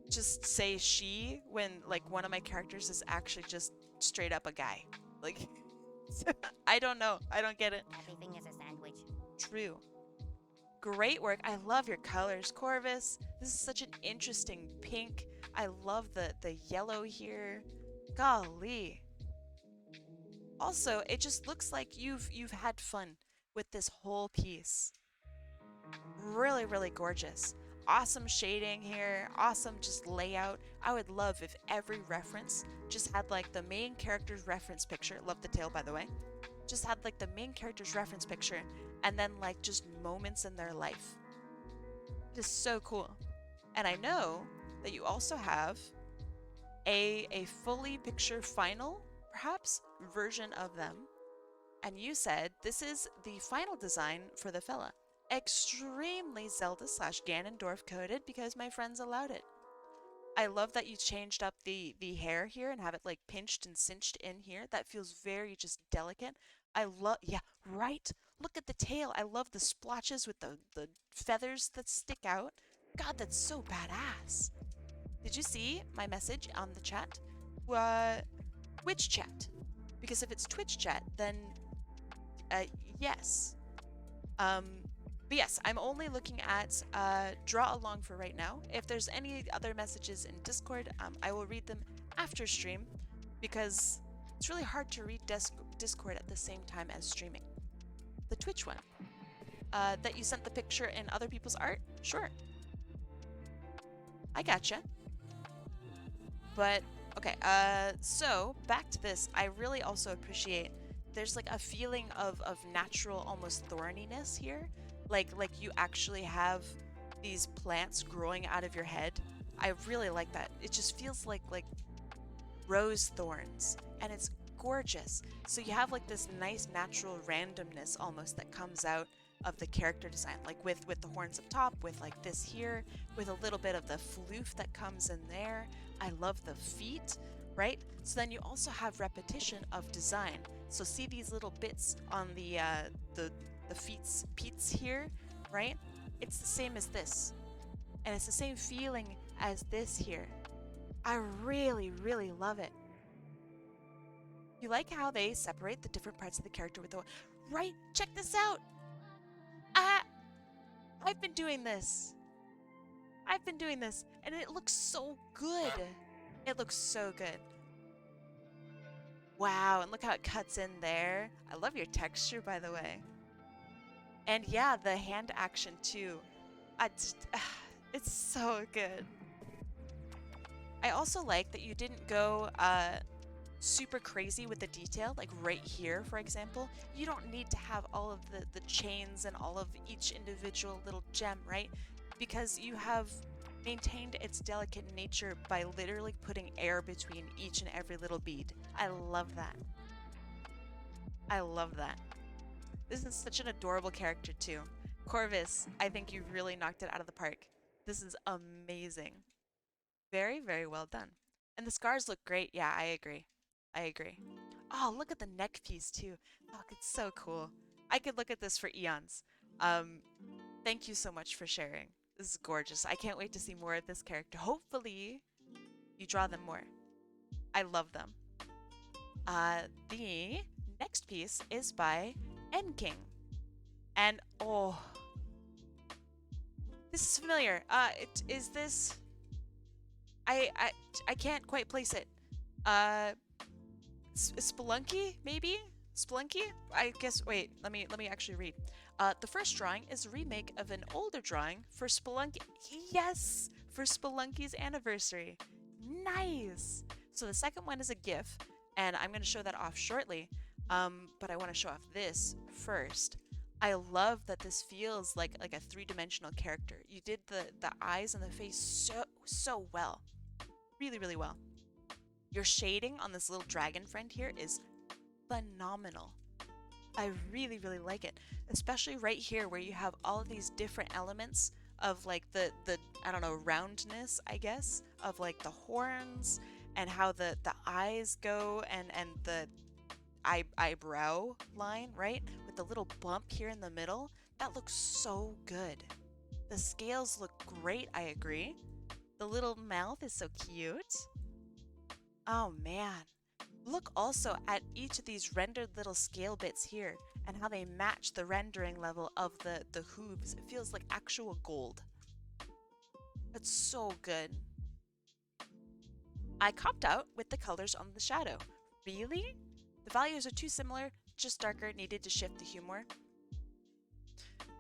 just say she when like one of my characters is actually just straight up a guy. Like, I don't know. I don't get it. Everything is a sandwich. True. Great work. I love your colors, Corvus. This is such an interesting pink. I love the yellow here. Golly. Also, it just looks like you've had fun with this whole piece. Really, really gorgeous. Awesome shading here. Awesome just layout. I would love if every reference just had like the main character's reference picture. Love the tail, by the way. Just had like the main character's reference picture and then like just moments in their life. It is so cool. And I know that you also have a fully picture final, perhaps, version of them. And you said this is the final design for the fella. Extremely Zelda/Ganondorf coded because my friends allowed it. I love that you changed up the hair here and have it like pinched and cinched in here. That feels very just delicate. I love, yeah, right? Look at the tail. I love the splotches with the feathers that stick out. God, that's so badass. Did you see my message on the chat? Which chat? Because if it's Twitch chat, then yes. But yes, I'm only looking at draw along for right now. If there's any other messages in Discord, I will read them after stream because it's really hard to read Discord at the same time as streaming. The Twitch one. That you sent the picture in other people's art? Sure. I gotcha. But, okay, so back to this. I really also appreciate there's like a feeling of natural almost thorniness here. Like you actually have these plants growing out of your head. I really like that. It just feels like rose thorns, and it's gorgeous. So you have like this nice natural randomness almost that comes out of the character design, like with the horns up top, with like this here, with a little bit of the floof that comes in there. I love the feet, right? So then you also have repetition of design. So see these little bits on the feets here, right? It's the same as this, and it's the same feeling as this here. I really, really love it. You like how they separate the different parts of the character with the right? Check this out. I've been doing this. And it looks so good. It looks so good. Wow, and look how it cuts in there. I love your texture, by the way. And yeah, the hand action too. It's so good. I also like that you didn't go super crazy with the detail, like right here, for example. You don't need to have all of the chains and all of each individual little gem, right? Because you have maintained its delicate nature by literally putting air between each and every little bead. I love that. I love that. This is such an adorable character too. Corvus, I think you really knocked it out of the park. This is amazing. Very, very well done. And the scars look great. Yeah, I agree. I agree. Oh, look at the neck piece too. Oh, it's so cool. I could look at this for eons. Thank you so much for sharing. This is gorgeous. I can't wait to see more of this character. Hopefully, you draw them more. I love them. The next piece is by nking. And, oh, this is familiar. Is this... I can't quite place it. Spelunky, maybe? Spelunky? I guess, wait, let me actually read. The first drawing is a remake of an older drawing for Spelunky. Yes! For Spelunky's anniversary. Nice! So the second one is a GIF, and I'm going to show that off shortly. But I want to show off this first. I love that this feels like a three-dimensional character. You did the eyes and the face so well. Really, really well. Your shading on this little dragon friend here is phenomenal. I really, really like it. Especially right here where you have all of these different elements of like the I don't know, roundness, I guess, of like the horns and how the eyes go and the eyebrow line, right? With the little bump here in the middle. That looks so good. The scales look great, I agree. The little mouth is so cute. Oh man. Look also at each of these rendered little scale bits here and how they match the rendering level of the hooves. It feels like actual gold. That's so good. I copped out with the colors on the shadow. Really? The values are too similar, just darker, needed to shift the humor.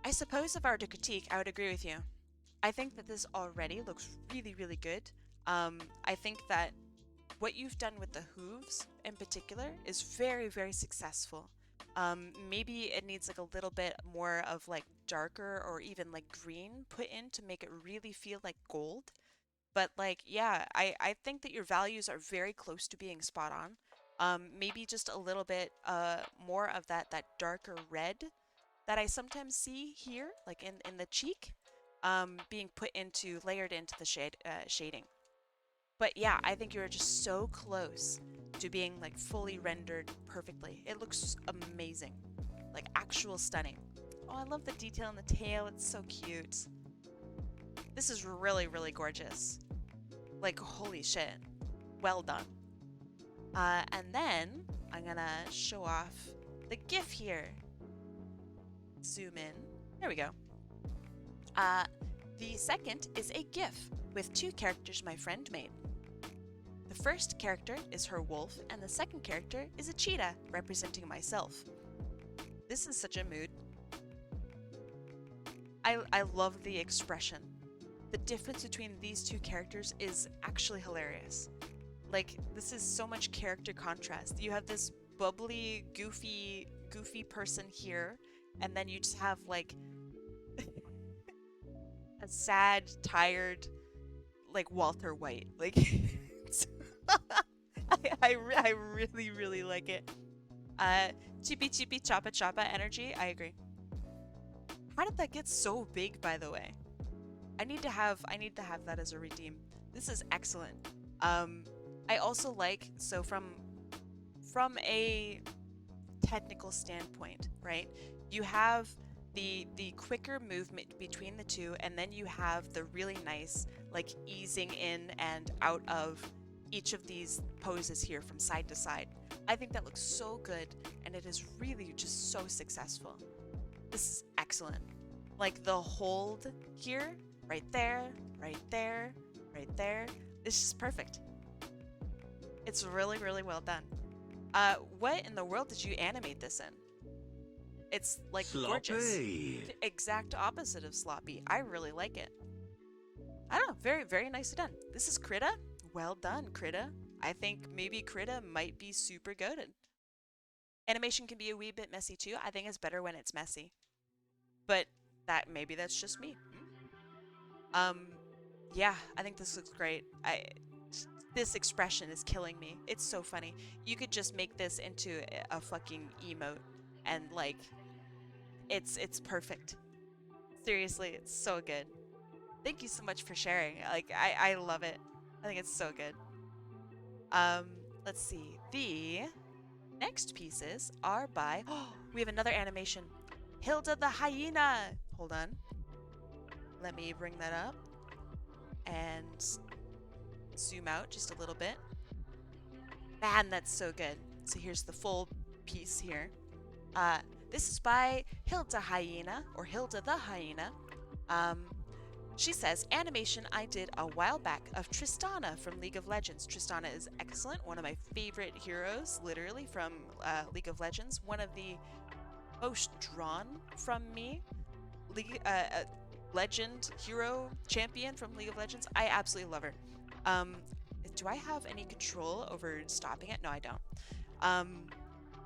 I suppose if I were to critique, I would agree with you. I think that this already looks really, really good. I think that what you've done with the hooves in particular is very, very successful. Maybe it needs like a little bit more of like darker or even like green put in to make it really feel like gold. But like, yeah, I think that your values are very close to being spot on. Maybe just a little bit more of that darker red that I sometimes see here, like in the cheek, being layered into the shading. But yeah, I think you're just so close to being like fully rendered perfectly. It looks amazing, like actual stunning. Oh, I love the detail in the tail. It's so cute. This is really, really gorgeous. Like, holy shit. Well done. And then I'm gonna show off the GIF here. Zoom in. There we go. The second is a GIF with two characters my friend made. The first character is her wolf, and the second character is a cheetah, representing myself. This is such a mood. I love the expression. The difference between these two characters is actually hilarious. Like, this is so much character contrast. You have this bubbly, goofy person here, and then you just have like a sad, tired, like Walter White. Like, I really, really like it. Chippy chippy choppa choppa energy. I agree. How did that get so big, by the way? I need to have that as a redeem. This is excellent. I also like, so from a technical standpoint, right? You have the quicker movement between the two, and then you have the really nice like easing in and out of each of these poses here from side to side. I think that looks so good, and it is really just so successful. This is excellent. Like the hold here, right there, right there, right there. It's just perfect. It's really, really well done. What in the world did you animate this in? It's like gorgeous. The exact opposite of sloppy. I really like it. I don't know, very, very nicely done. This is Krita. Well done, Krita. I think maybe Krita might be super goated. Animation can be a wee bit messy too. I think it's better when it's messy. But maybe that's just me. Yeah, I think this looks great. This expression is killing me. It's so funny. You could just make this into a fucking emote and like it's perfect. Seriously, it's so good. Thank you so much for sharing. Like, I love it. I think it's so good. Let's see. The next pieces are by... Oh, we have another animation. HildaHyena! Hold on. Let me bring that up. And zoom out just a little bit. Man, that's so good. So here's the full piece here. This is by HildaHyena, or HildaHyena. She says, animation I did a while back of Tristana from League of Legends. Tristana is excellent, one of my favorite heroes, literally, from League of Legends. One of the most drawn from me. Legend, hero, champion from League of Legends. I absolutely love her. Do I have any control over stopping it? No, I don't.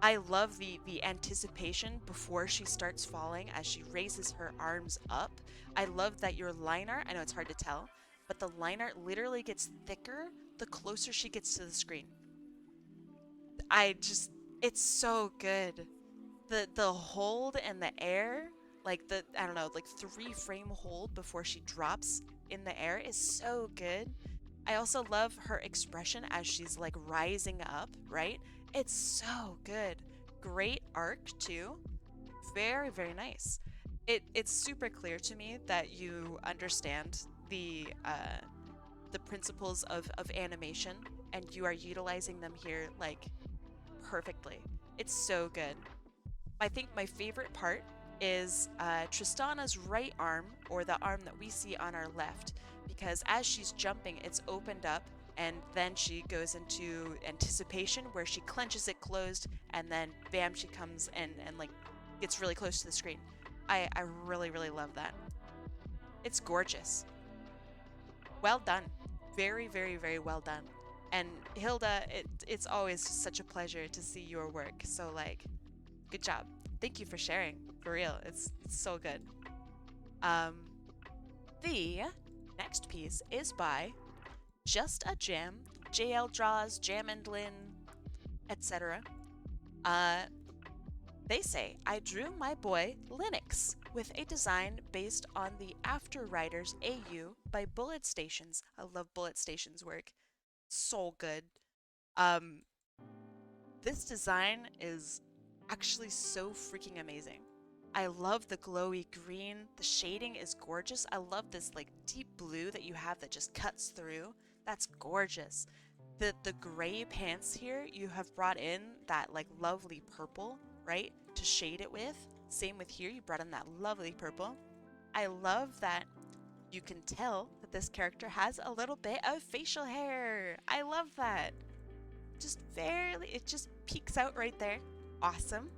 I love the anticipation before she starts falling as she raises her arms up. I love that your line art, I know it's hard to tell, but the line art literally gets thicker the closer she gets to the screen. It's so good. The hold and the air, like the, I don't know, like 3-frame hold before she drops in the air is so good. I also love her expression as she's like rising up, right? It's so good. Great arc too. Very, very nice. It's super clear to me that you understand the principles of animation and you are utilizing them here like perfectly. It's so good. I think my favorite part is Tristana's right arm, or the arm that we see on our left, because as she's jumping, it's opened up and then she goes into anticipation where she clenches it closed and then bam, she comes and like gets really close to the screen. I really, really love that. It's gorgeous. Well done. Very, very, very well done. And Hilda, it's always such a pleasure to see your work. So like, good job. Thank you for sharing. For real, it's so good. The next piece is by Just a Jam, JLDrawz, Jam and Lynn, etc. They say, I drew my boy Linux with a design based on the After Riders AU by Bullet Stations. I love Bullet Stations' work. So good. This design is actually so freaking amazing. I love the glowy green. The shading is gorgeous. I love this like deep blue that you have that just cuts through. That's gorgeous. The gray pants here, you have brought in that like lovely purple, right, to shade it with. Same with here, you brought in that lovely purple. I love that you can tell that this character has a little bit of facial hair. I love that. Just barely, it just peeks out right there. Awesome.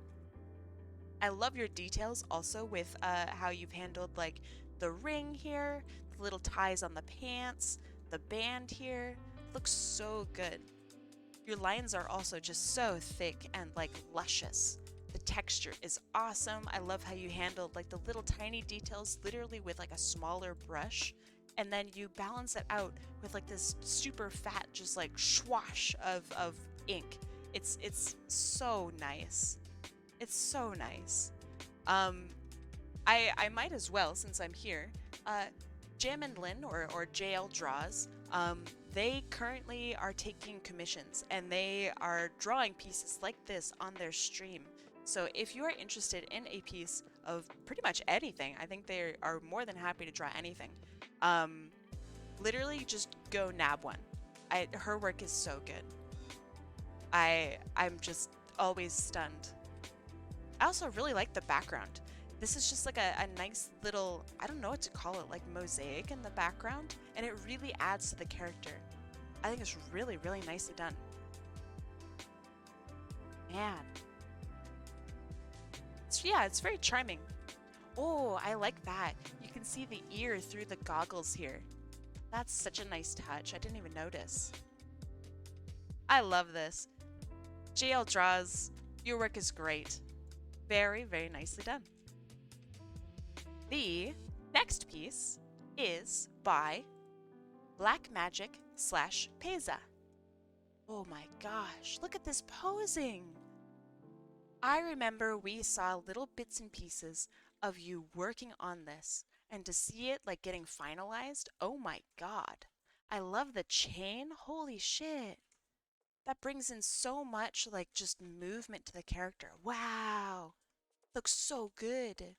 I love your details also with how you've handled like the ring here, the little ties on the pants, the band here. Looks so good. Your lines are also just so thick and like luscious. The texture is awesome. I love how you handled like the little tiny details literally with like a smaller brush, and then you balance it out with like this super fat just like swash of ink. It's so nice. It's so nice. I might as well, since I'm here, Jam and Lynn or JLDrawz, they currently are taking commissions and they are drawing pieces like this on their stream. So if you are interested in a piece of pretty much anything, I think they are more than happy to draw anything. Literally just go nab one. Her work is so good. I'm just always stunned. I also really like the background. This is just like a nice little, I don't know what to call it, like mosaic in the background, and it really adds to the character. I think it's really, really nicely done. Man. It's very charming. Oh, I like that. You can see the ear through the goggles here. That's such a nice touch. I didn't even notice. I love this. JLDrawz, your work is great. Very, very nicely done. The next piece is by Blackmagic/Peza. Oh my gosh, look at this posing. I remember we saw little bits and pieces of you working on this, and to see it like getting finalized, oh my god. I love the chain. Holy shit. That brings in so much like just movement to the character. Wow. Looks so good.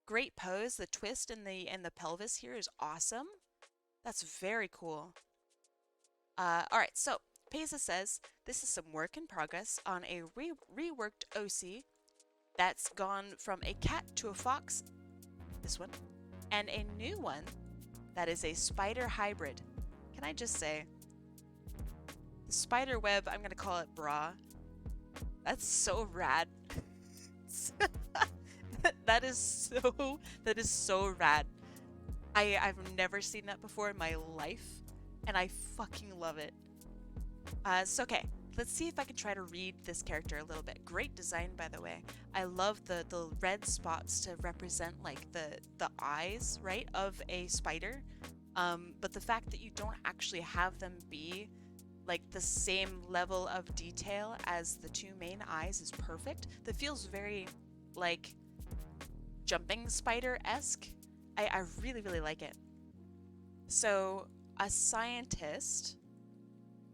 Great pose. The twist in the pelvis here is awesome. That's very cool. All right, so Peza says this is some work in progress on a reworked OC that's gone from a cat to a fox, this one, and a new one that is a spider hybrid. Can I just say, the spider web, I'm gonna call it bra. That's so rad. that is so rad. I've never seen that before in my life, and I fucking love it. So okay, let's see if I can try to read this character a little bit. Great design, by the way. I love the red spots to represent like the eyes, right, of a spider. But the fact that you don't actually have them be like the same level of detail as the two main eyes is perfect. That feels very like jumping spider-esque. I really, really like it. So a scientist,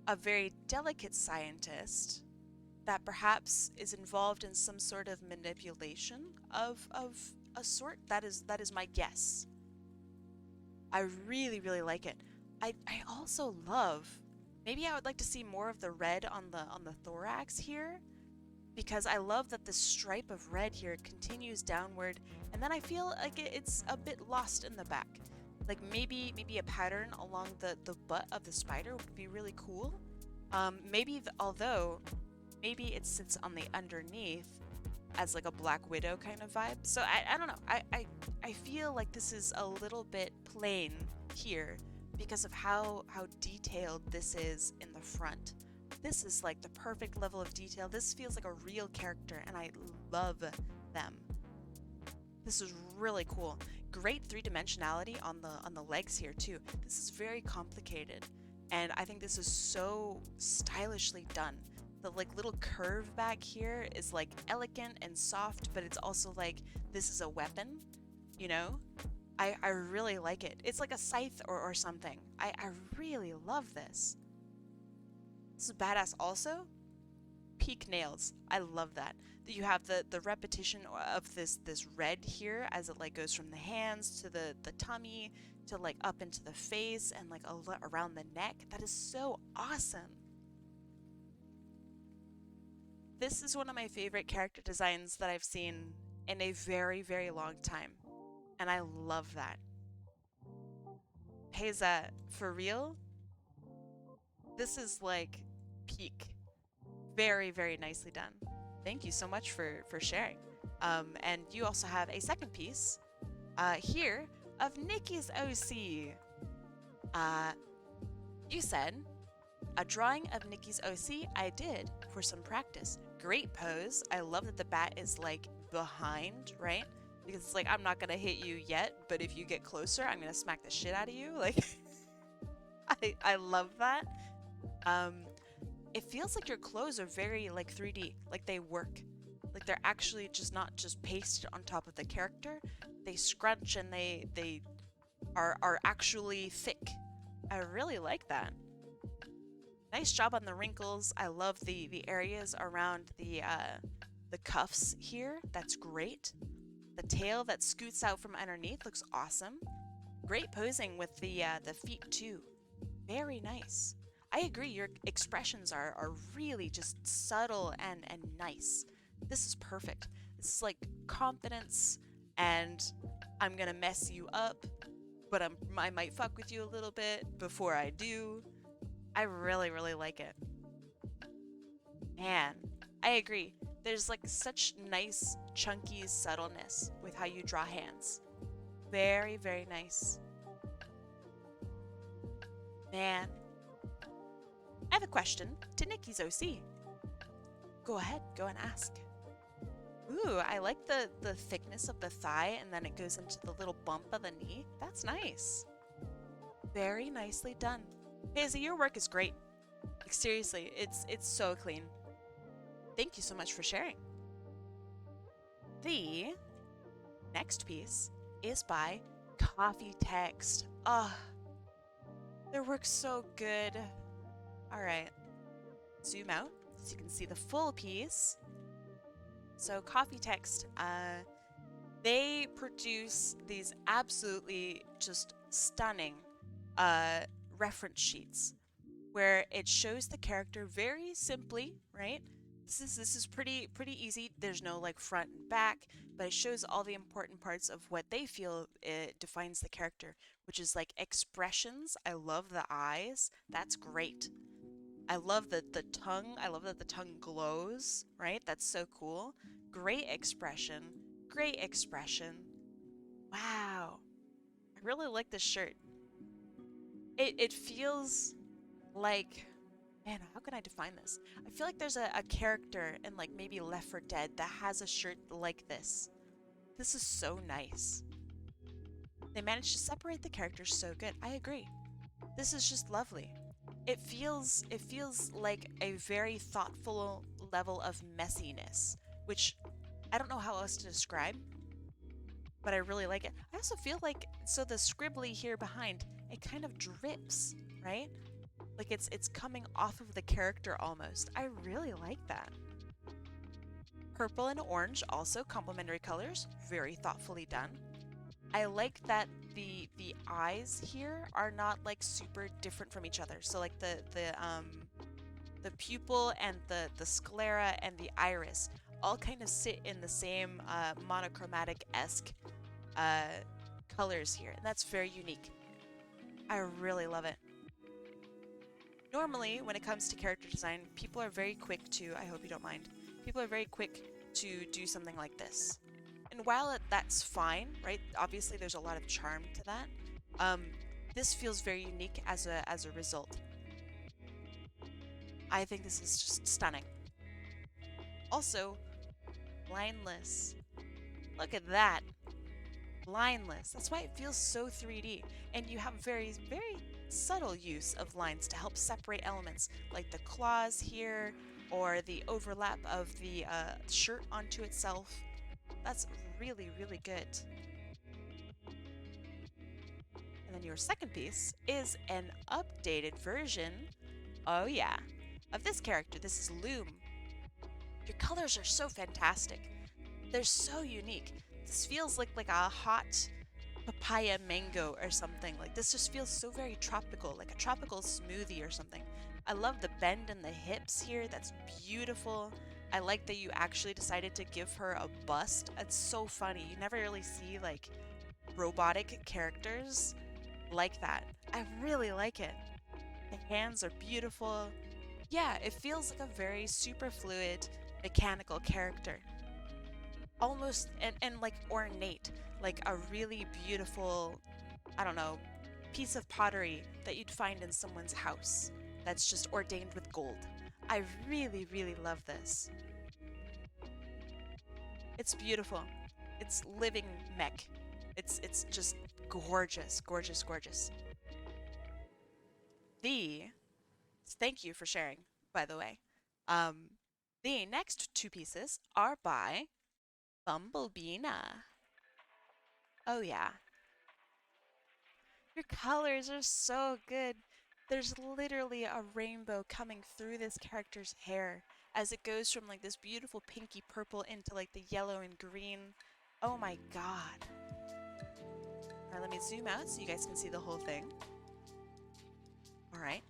a very delicate scientist that perhaps is involved in some sort of manipulation of a sort. That is my guess. I really, really like it. I also love, maybe I would like to see more of the red on the thorax here, because I love that the stripe of red here continues downward, and then I feel like it's a bit lost in the back. Like maybe a pattern along the butt of the spider would be really cool. Although maybe it sits on the underneath as like a Black Widow kind of vibe. So I don't know. I feel like this is a little bit plain here because of how detailed this is in the front. This is like the perfect level of detail. This feels like a real character, and I love them. This is really cool. Great three-dimensionality on the legs here too. This is very complicated, and I think this is so stylishly done. The like little curve back here is like elegant and soft, but it's also like this is a weapon, you know? I really like it. It's like a scythe or something. I really love this. This is badass also. Peak nails. I love that. You have the repetition of this red here as it like goes from the hands to the tummy to like up into the face and like around the neck. That is so awesome. This is one of my favorite character designs that I've seen in a very, very long time. And I love that. Peza, for real? This is like peak. Very, very nicely done. Thank you so much for sharing. And you also have a second piece here of Nikki's OC. You said, a drawing of Nikki's OC I did for some practice. Great pose. I love that the bat is like behind, right? Because it's like, I'm not gonna hit you yet, but if you get closer, I'm gonna smack the shit out of you. Like, I love that. It feels like your clothes are very like 3D, like they work. Like they're actually just not just pasted on top of the character. They scrunch and they are actually thick. I really like that. Nice job on the wrinkles. I love the areas around the cuffs here. That's great. The tail that scoots out from underneath looks awesome. Great posing with the feet too. Very nice. I agree, your expressions are really just subtle and nice. This is perfect. This is like confidence, and I'm gonna mess you up, but I might fuck with you a little bit before I do. I really, really like it. Man, I agree. There's like such nice, chunky subtleness with how you draw hands. Very, very nice. Man. I have a question to Nikki's OC. Go ahead, go and ask. Ooh, I like the thickness of the thigh, and then it goes into the little bump of the knee. That's nice. Very nicely done. Peza, your work is great. Like, seriously, it's so clean. Thank you so much for sharing. The next piece is by CoffeeText. Ah, their work's so good. All right, zoom out so you can see the full piece. So CoffeeText, they produce these absolutely just stunning reference sheets where it shows the character very simply, right? This is pretty easy. There's no like front and back, but it shows all the important parts of what they feel it defines the character, which is like expressions. I love the eyes. That's great. I love the tongue. I love that the tongue glows, right? That's so cool. Great expression. Great expression. Wow. I really like this shirt. It feels like, man, how can I define this? I feel like there's a character in like maybe Left 4 Dead that has a shirt like this. This is so nice. They managed to separate the characters so good. I agree. This is just lovely. It feels like a very thoughtful level of messiness, which I don't know how else to describe, but I really like it. I also feel like, so the scribbly here behind, it kind of drips, right? Like it's coming off of the character almost. I really like that. Purple and orange, also complementary colors, very thoughtfully done. I like that the eyes here are not like super different from each other. So like the pupil and the sclera and the iris all kind of sit in the same monochromatic-esque colors here, and that's very unique. I really love it. Normally, when it comes to character design, people are very quick to, I hope you don't mind, people are very quick to do something like this. And while that's fine, right, obviously there's a lot of charm to that, this feels very unique as a result. I think this is just stunning. Also, blindless. Look at that. Blindless. That's why it feels so 3D. And you have very subtle use of lines to help separate elements, like the claws here, or the overlap of the shirt onto itself. That's really good. And then your second piece is an updated version, oh yeah, of this character. This is Loom. Your colors are so fantastic. They're so unique. This feels like a hot papaya mango or something. Like this just feels so very tropical, like a tropical smoothie or something. I love the bend in the hips here. That's beautiful. I like that you actually decided to give her a bust. It's so funny. You never really see like robotic characters like that. I really like it. The hands are beautiful. Yeah, it feels like a very super fluid, mechanical character. Almost, and like ornate, like a really beautiful, I don't know, piece of pottery that you'd find in someone's house that's just ordained with gold. I really love this. It's beautiful. It's living mech. It's just gorgeous. Thank you for sharing, by the way. The next two pieces are by Bumblebeena. Oh yeah. Your colors are so good. There's literally a rainbow coming through this character's hair as it goes from like this beautiful pinky purple into like the yellow and green. Oh my god. Alright, let me zoom out so you guys can see the whole thing. Alright.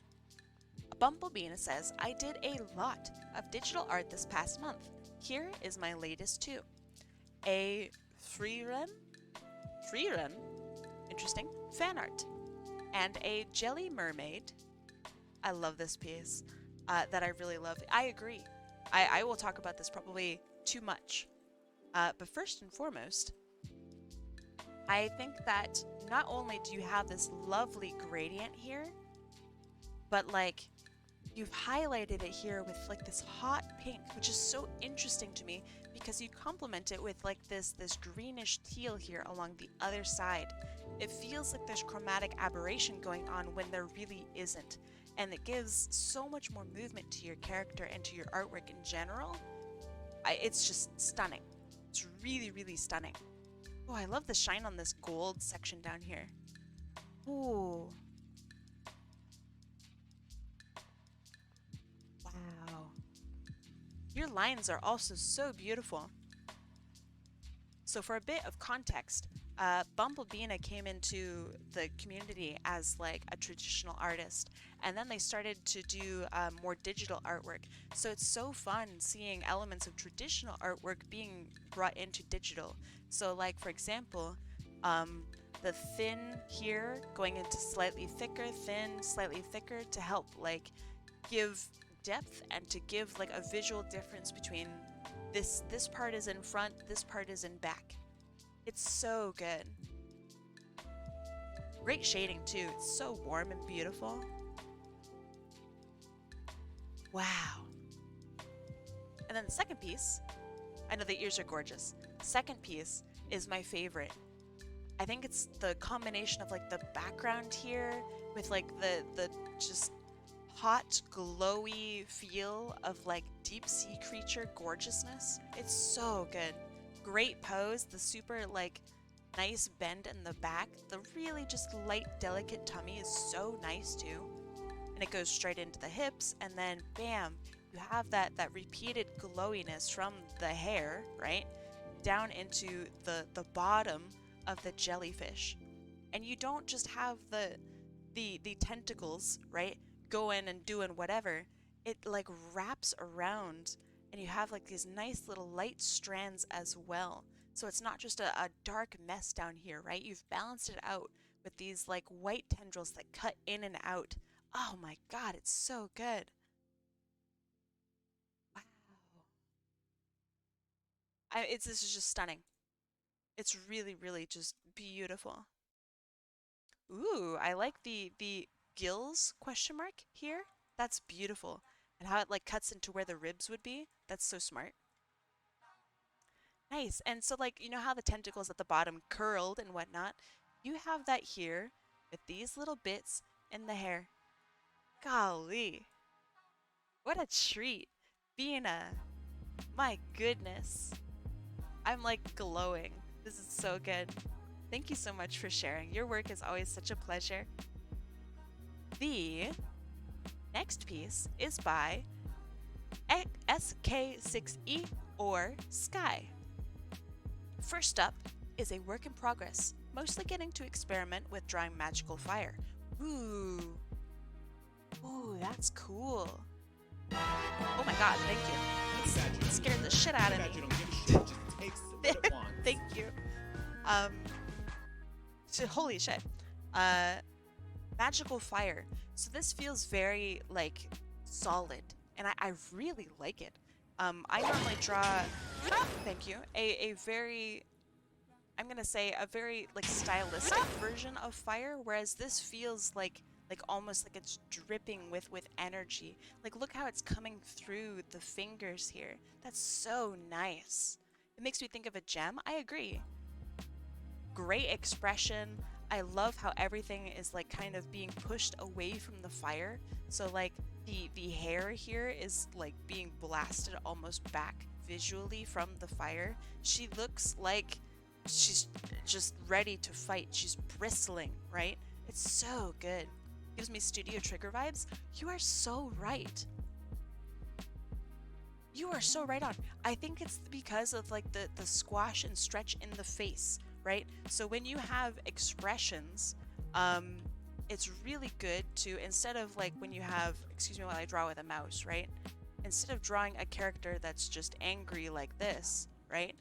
Bumblebeena says, I did a lot of digital art this past month. Here is my latest two. A freerun? Interesting. Fan art. And a jelly mermaid. I love this piece that I really love. I agree. I will talk about this probably too much. But first and foremost, I think that not only do you have this lovely gradient here, but like you've highlighted it here with like this hot pink, which is so interesting to me because you complement it with like this greenish teal here along the other side. It feels like there's chromatic aberration going on when there really isn't. And it gives so much more movement to your character and to your artwork in general. it's just stunning. It's really, really stunning. Oh, I love the shine on this gold section down here. Ooh. Wow. Your lines are also so beautiful. So for a bit of context, Bumblebeena came into the community as like a traditional artist, and then they started to do more digital artwork. So it's so fun seeing elements of traditional artwork being brought into digital. So like, for example, the thin here going into slightly thicker, thin, slightly thicker to help like give depth and to give like a visual difference between this part is in front, this part is in back. It's so good. Great shading too. It's so warm and beautiful. Wow. And then the second piece, I know the ears are gorgeous. Second piece is my favorite. I think it's the combination of like the background here with like the just hot, glowy feel of like deep sea creature gorgeousness. It's so good. Great pose, the super like nice bend in the back. The really just light, delicate tummy is so nice too. And it goes straight into the hips, and then bam, you have that repeated glowiness from the hair, right? Down into the bottom of the jellyfish. And you don't just have the tentacles, right? Going and doing whatever. It like wraps around, and you have like these nice little light strands as well. So it's not just a dark mess down here, right? You've balanced it out with these like white tendrils that cut in and out. Oh my god, it's so good. Wow. This is just stunning. It's really, really just beautiful. Ooh, I like the gills question mark here. That's beautiful. And how it like cuts into where the ribs would be. That's so smart. Nice. And so like, you know how the tentacles at the bottom curled and whatnot? You have that here with these little bits in the hair. Golly. What a treat. My goodness. I'm like glowing. This is so good. Thank you so much for sharing. Your work is always such a pleasure. The next piece is by SK6E or Sky. First up is a work in progress, mostly getting to experiment with drawing magical fire. Ooh, that's cool. Oh my god, thank you. It scared the shit out of me. Thank you. Holy shit. Magical fire. So this feels very like solid, and I really like it. I normally draw, thank you, a very, I'm gonna say a very like stylistic version of fire, whereas this feels like almost like it's dripping with energy. Like look how it's coming through the fingers here. That's so nice. It makes me think of a gem. I agree. Great expression. I love how everything is like kind of being pushed away from the fire. So like the hair here is like being blasted almost back visually from the fire. She looks like she's just ready to fight. She's bristling, right? It's so good. Gives me studio trigger vibes. You are so right. You are so right on. I think it's because of like the squash and stretch in the face, right? So when you have expressions, it's really good to, instead of like when you have, excuse me while I draw with a mouse, right? Instead of drawing a character that's just angry like this, right?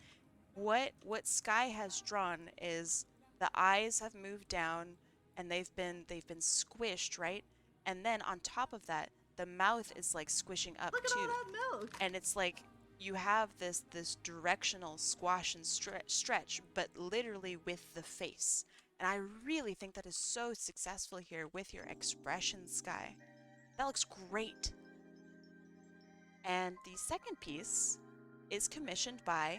What Sky has drawn is the eyes have moved down and they've been squished, right? And then on top of that, the mouth is like squishing up Look at too. all that milk. And it's like you have this directional squash and stretch, but literally with the face. And I really think that is so successful here with your expression, Sky. That looks great. And the second piece is commissioned by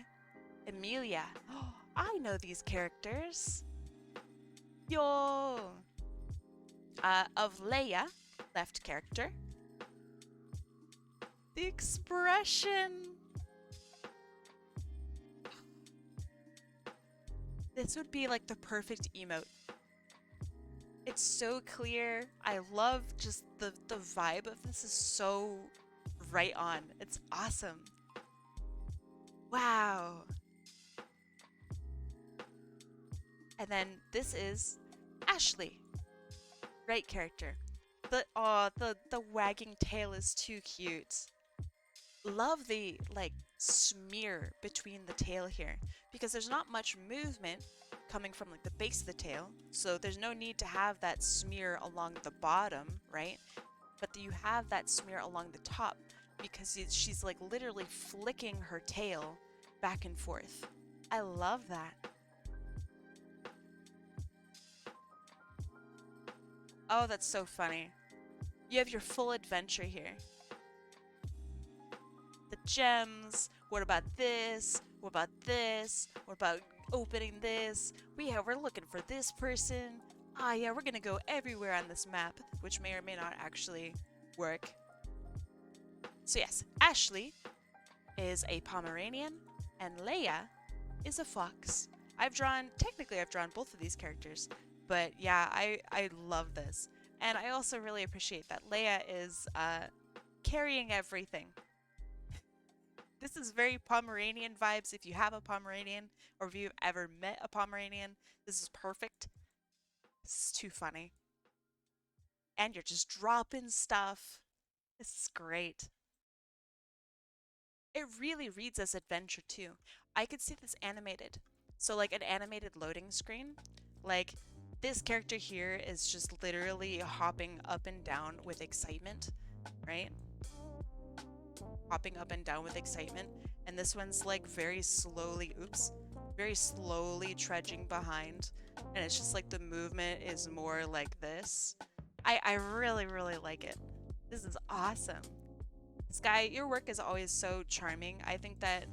Emilia. Oh, I know these characters. Yo! Of Leia, left character. The expression. This would be like the perfect emote. It's so clear. I love just the vibe of this is so right on. It's awesome. Wow. And then this is Ashley. Right character. The wagging tail is too cute. Love the like smear between the tail here because there's not much movement coming from like the base of the tail, so there's no need to have that smear along the bottom, right? But you have that smear along the top because she's like literally flicking her tail back and forth. I love that. Oh, that's so funny. You have your full adventure here. The gems. What about this? What about this? What about opening this? We're looking for this person. Ah, yeah, we're gonna go everywhere on this map, which may or may not actually work. So yes, Ashley is a Pomeranian, and Leia is a fox. Technically I've drawn both of these characters, but yeah, I love this. And I also really appreciate that Leia is carrying everything. This is very Pomeranian vibes. If you have a Pomeranian, or if you've ever met a Pomeranian, this is perfect. This is too funny. And you're just dropping stuff. This is great. It really reads as adventure too. I could see this animated. So like an animated loading screen. Like this character here is just literally hopping up and down with excitement, right? Hopping up and down with excitement, and this one's like very slowly trudging behind, and it's just like the movement is more like this. I really like it. This is awesome. Sky, your work is always so charming. I think that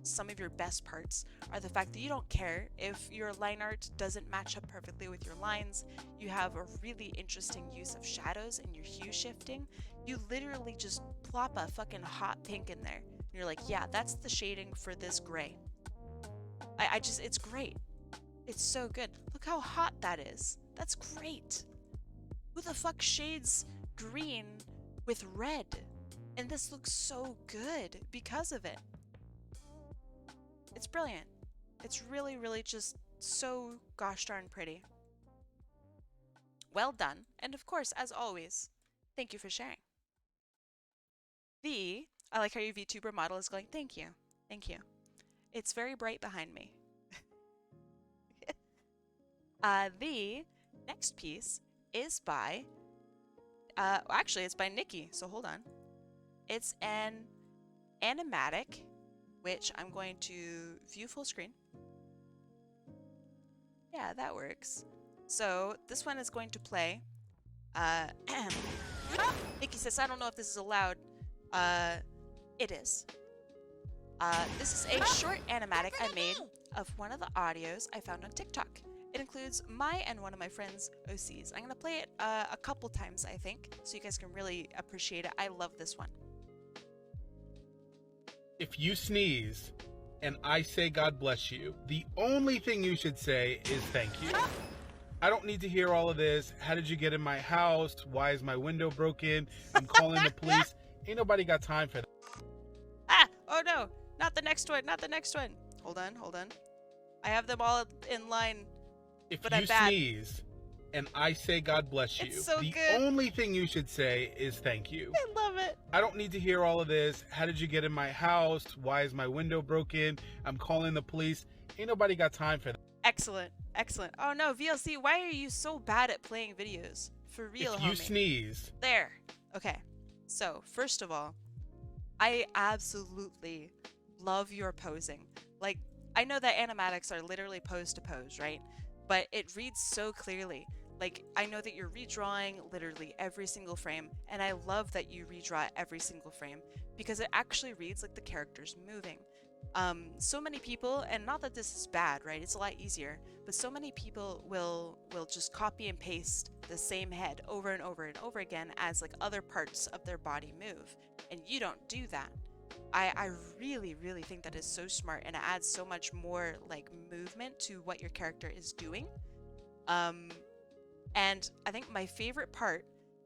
some of your best parts are the fact that you don't care if your line art doesn't match up perfectly with your lines. You have a really interesting use of shadows and your hue shifting. You literally just plop a fucking hot pink in there. And you're like, yeah, that's the shading for this gray. It's great. It's so good. Look how hot that is. That's great. Who the fuck shades green with red? And this looks so good because of it. It's brilliant. It's really just so gosh darn pretty. Well done. And of course, as always, thank you for sharing. I like how your VTuber model is going, thank you. Thank you. It's very bright behind me. The next piece is by, actually it's by Nikki, so hold on. It's an animatic, which I'm going to view full screen. Yeah, that works. So this one is going to play. Nikki says, I don't know if this is allowed. It is. This is a short animatic I made of one of the audios I found on TikTok. It includes my and one of my friends' OCs. I'm going to play it a couple times, I think, so you guys can really appreciate it. I love this one. If you sneeze and I say God bless you, the only thing you should say is thank you. I don't need to hear all of this. How did you get in my house? Why is my window broken? I'm calling the police. Ain't nobody got time for that. Ah! Oh no! Not the next one! Not the next one! Hold on, hold on. I have them all in line, If but you I'm bad. sneeze and I say God bless you, It's so the good. only thing you should say is thank you. I love it! I don't need to hear all of this. How did you get in my house? Why is my window broken? I'm calling the police. Ain't nobody got time for that. Excellent, excellent. Oh no, VLC, why are you so bad at playing videos? For real, If you homie. sneeze. There. Okay. So, first of all, I absolutely love your posing. Like, I know that animatics are literally pose to pose, right? But it reads so clearly. Like, I know that you're redrawing literally every single frame, and I love that you redraw every single frame because it actually reads like the character's moving. So many people, and not that this is bad, right? It's a lot easier, but so many people will just copy and paste the same head over and over and over again as like other parts of their body move, and you don't do that. I really, really think that is so smart, and it adds so much more like movement to what your character is doing. And I think my favorite part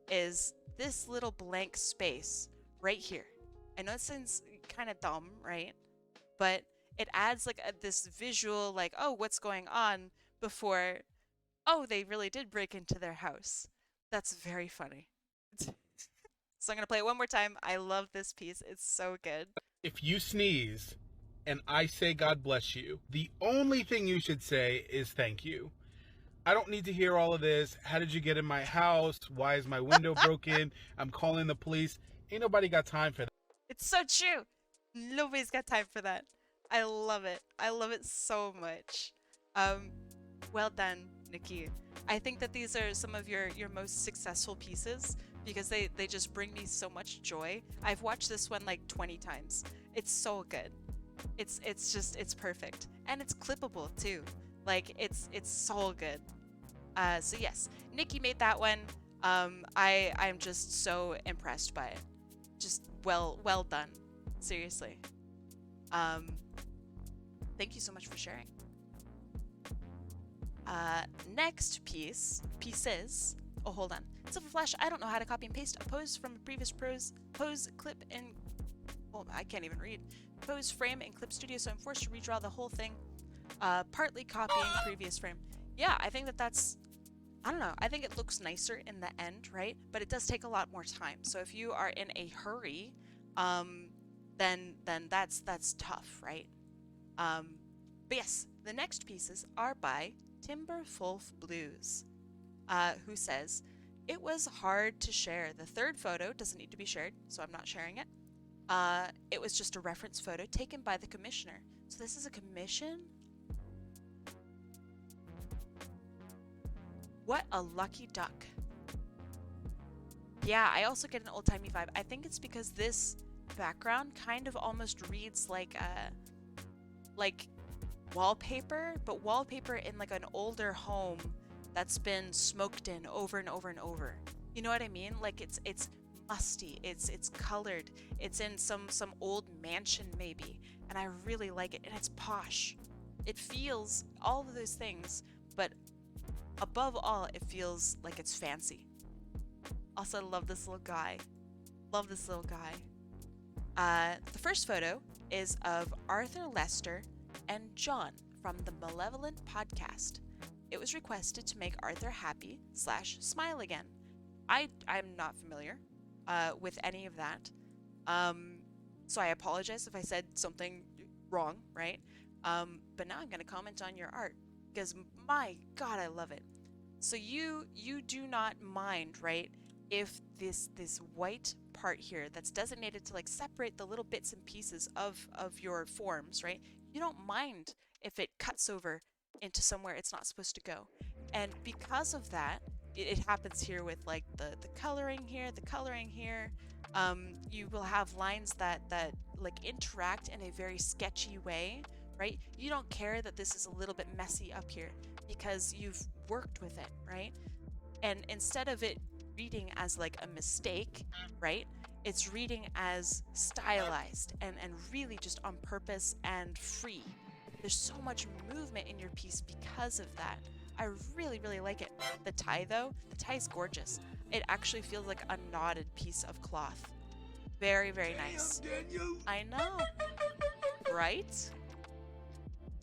is this little blank space right here. I know it sounds kind of dumb, right? But it adds like this visual, like, oh, what's going on before, oh, they really did break into their house. That's very funny. So I'm going to play it one more time. I love this piece. It's so good. If you sneeze and I say God bless you, the only thing you should say is thank you. I don't need to hear all of this. How did you get in my house? Why is my window broken? I'm calling the police. Ain't nobody got time for that. It's so true. Nobody's got time for that. I love it. I love it so much. Well done, Nikki. I think that these are some of your most successful pieces because they just bring me so much joy. I've watched this one like 20 times. It's so good. It's perfect. And it's clippable too. Like it's so good. So yes, Nikki made that one. I'm just so impressed by it. Just well done. Seriously. Thank you so much for sharing. Next pieces. Oh, hold on. Silver Flash, I don't know how to copy and paste a pose from a previous pose clip in, well, I can't even read. Pose frame in Clip Studio, so I'm forced to redraw the whole thing. Partly copying previous frame. Yeah, I think that's, I don't know. I think it looks nicer in the end, right? But it does take a lot more time. So if you are in a hurry, then that's tough, right? But yes, the next pieces are by Timber Folf Blues, who says, it was hard to share. The third photo doesn't need to be shared, so I'm not sharing it. It was just a reference photo taken by the commissioner. So this is a commission? What a lucky duck. Yeah, I also get an old-timey vibe. I think it's because this background kind of almost reads like wallpaper, but wallpaper in like an older home that's been smoked in over and over and over. You know what I mean? Like it's musty, it's colored, it's in some old mansion maybe, and I really like it, and it's posh. It feels all of those things, but above all, it feels like it's fancy. Also, I love this little guy. Love this little guy. The first photo is of Arthur Lester and John from the Malevolent Podcast. It was requested to make Arthur happy / smile again. I'm not familiar with any of that. So I apologize if I said something wrong, right? But now I'm going to comment on your art because my God, I love it. So you do not mind, right? If this white part here that's designated to like separate the little bits and pieces of your forms, right? You don't mind if it cuts over into somewhere it's not supposed to go. And because of that, it happens here with like the coloring here, you will have lines that like interact in a very sketchy way, right? You don't care that this is a little bit messy up here because you've worked with it, right? And instead of it reading as like a mistake, right? It's reading as stylized and really just on purpose and free. There's so much movement in your piece because of that. I really, really like it. The tie though, the tie is gorgeous. It actually feels like a knotted piece of cloth. Very, very nice. I know, right?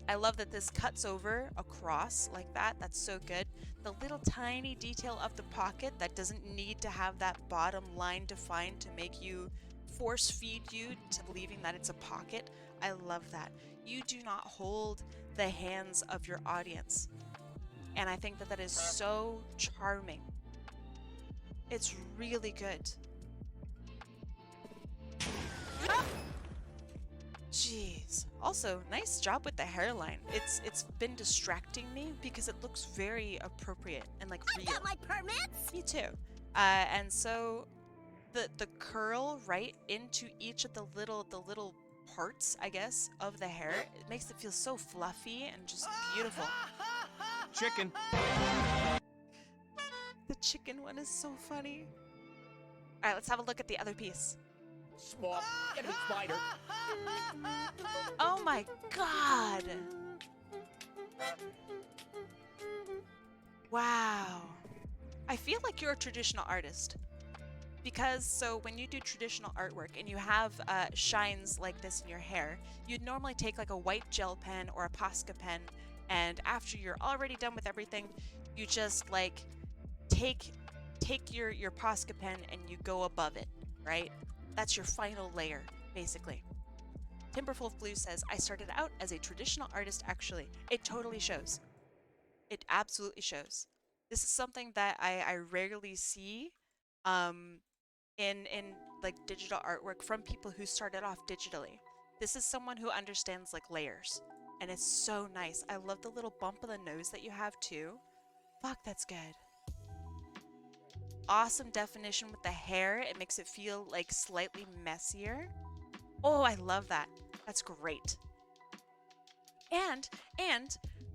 I love that this cuts over across like that. That's so good. The little tiny detail of the pocket that doesn't need to have that bottom line defined to make you force feed you to believing that it's a pocket. I love that. You do not hold the hands of your audience. And I think that is so charming. It's really good. Jeez. Also, nice job with the hairline. It's been distracting me because it looks very appropriate and like real. I got my permits. Me too. And so the curl right into each of the little parts, I guess, of the hair, it makes it feel so fluffy and just beautiful. Chicken. The chicken one is so funny. All right, let's have a look at the other piece. Small enemy spider. Oh my god! Wow. I feel like you're a traditional artist. Because, so when you do traditional artwork and you have shines like this in your hair, you'd normally take like a white gel pen or a Posca pen, and after you're already done with everything, you just like take your Posca pen and you go above it, right? That's your final layer, basically. Timberwolf Blue says, I started out as a traditional artist actually. It totally shows. It absolutely shows. This is something that I rarely see in like digital artwork from people who started off digitally. This is someone who understands like layers, and it's so nice. I love the little bump of the nose that you have too. Fuck, that's good. Awesome definition with the hair. It makes it feel like slightly messier. Oh, I love that. That's great. And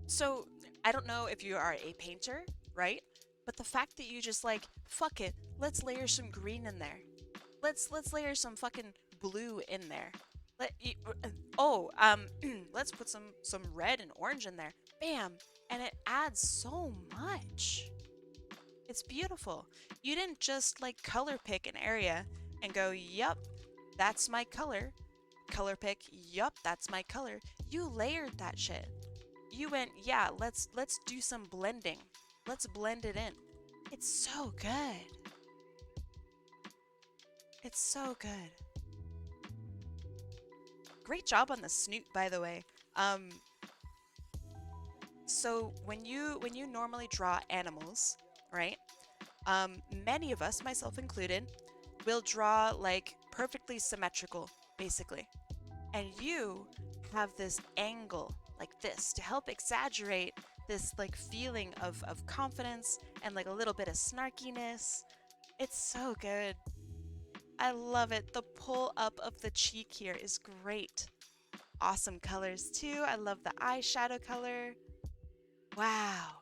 so I don't know if you are a painter, right? But the fact that you just like, fuck it, let's layer some green in there. Let's layer some fucking blue in there. Let's put some red and orange in there. Bam, and it adds so much. It's beautiful. You didn't just like color pick an area and go, yup, that's my color. Color pick, yup, that's my color. You layered that shit. You went, yeah, let's do some blending. Let's blend it in. It's so good. It's so good. Great job on the snoot, by the way. So when you normally draw animals, right? Many of us, myself included, will draw like perfectly symmetrical, basically. And you have this angle like this to help exaggerate this like feeling of confidence and like a little bit of snarkiness. It's so good. I love it. The pull up of the cheek here is great. Awesome colors too. I love the eyeshadow color. Wow.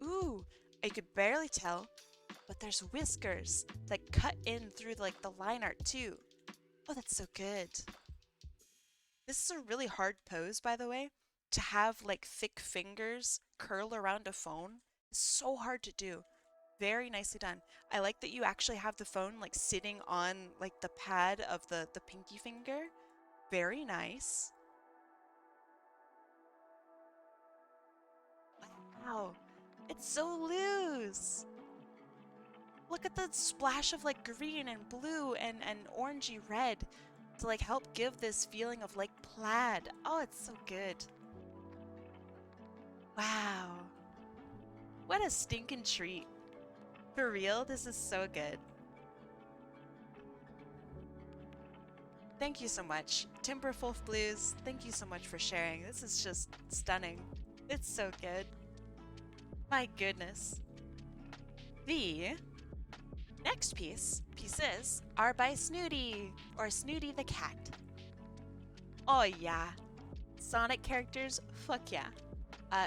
Ooh, I could barely tell, but there's whiskers that cut in through like the line art too. Oh, that's so good. This is a really hard pose, by the way. To have like thick fingers curl around a phone is so hard to do. Very nicely done. I like that you actually have the phone like sitting on like the pad of the pinky finger. Very nice. Wow, it's so loose. Look at the splash of like green and blue and orangey red to like help give this feeling of like plaid. Oh, it's so good. Wow. What a stinking treat. For real, this is so good. Thank you so much. Timberwolf Blues, thank you so much for sharing. This is just stunning. It's so good. My goodness. The next pieces are by Snooty, or Snooty the cat. Oh yeah. Sonic characters, fuck yeah.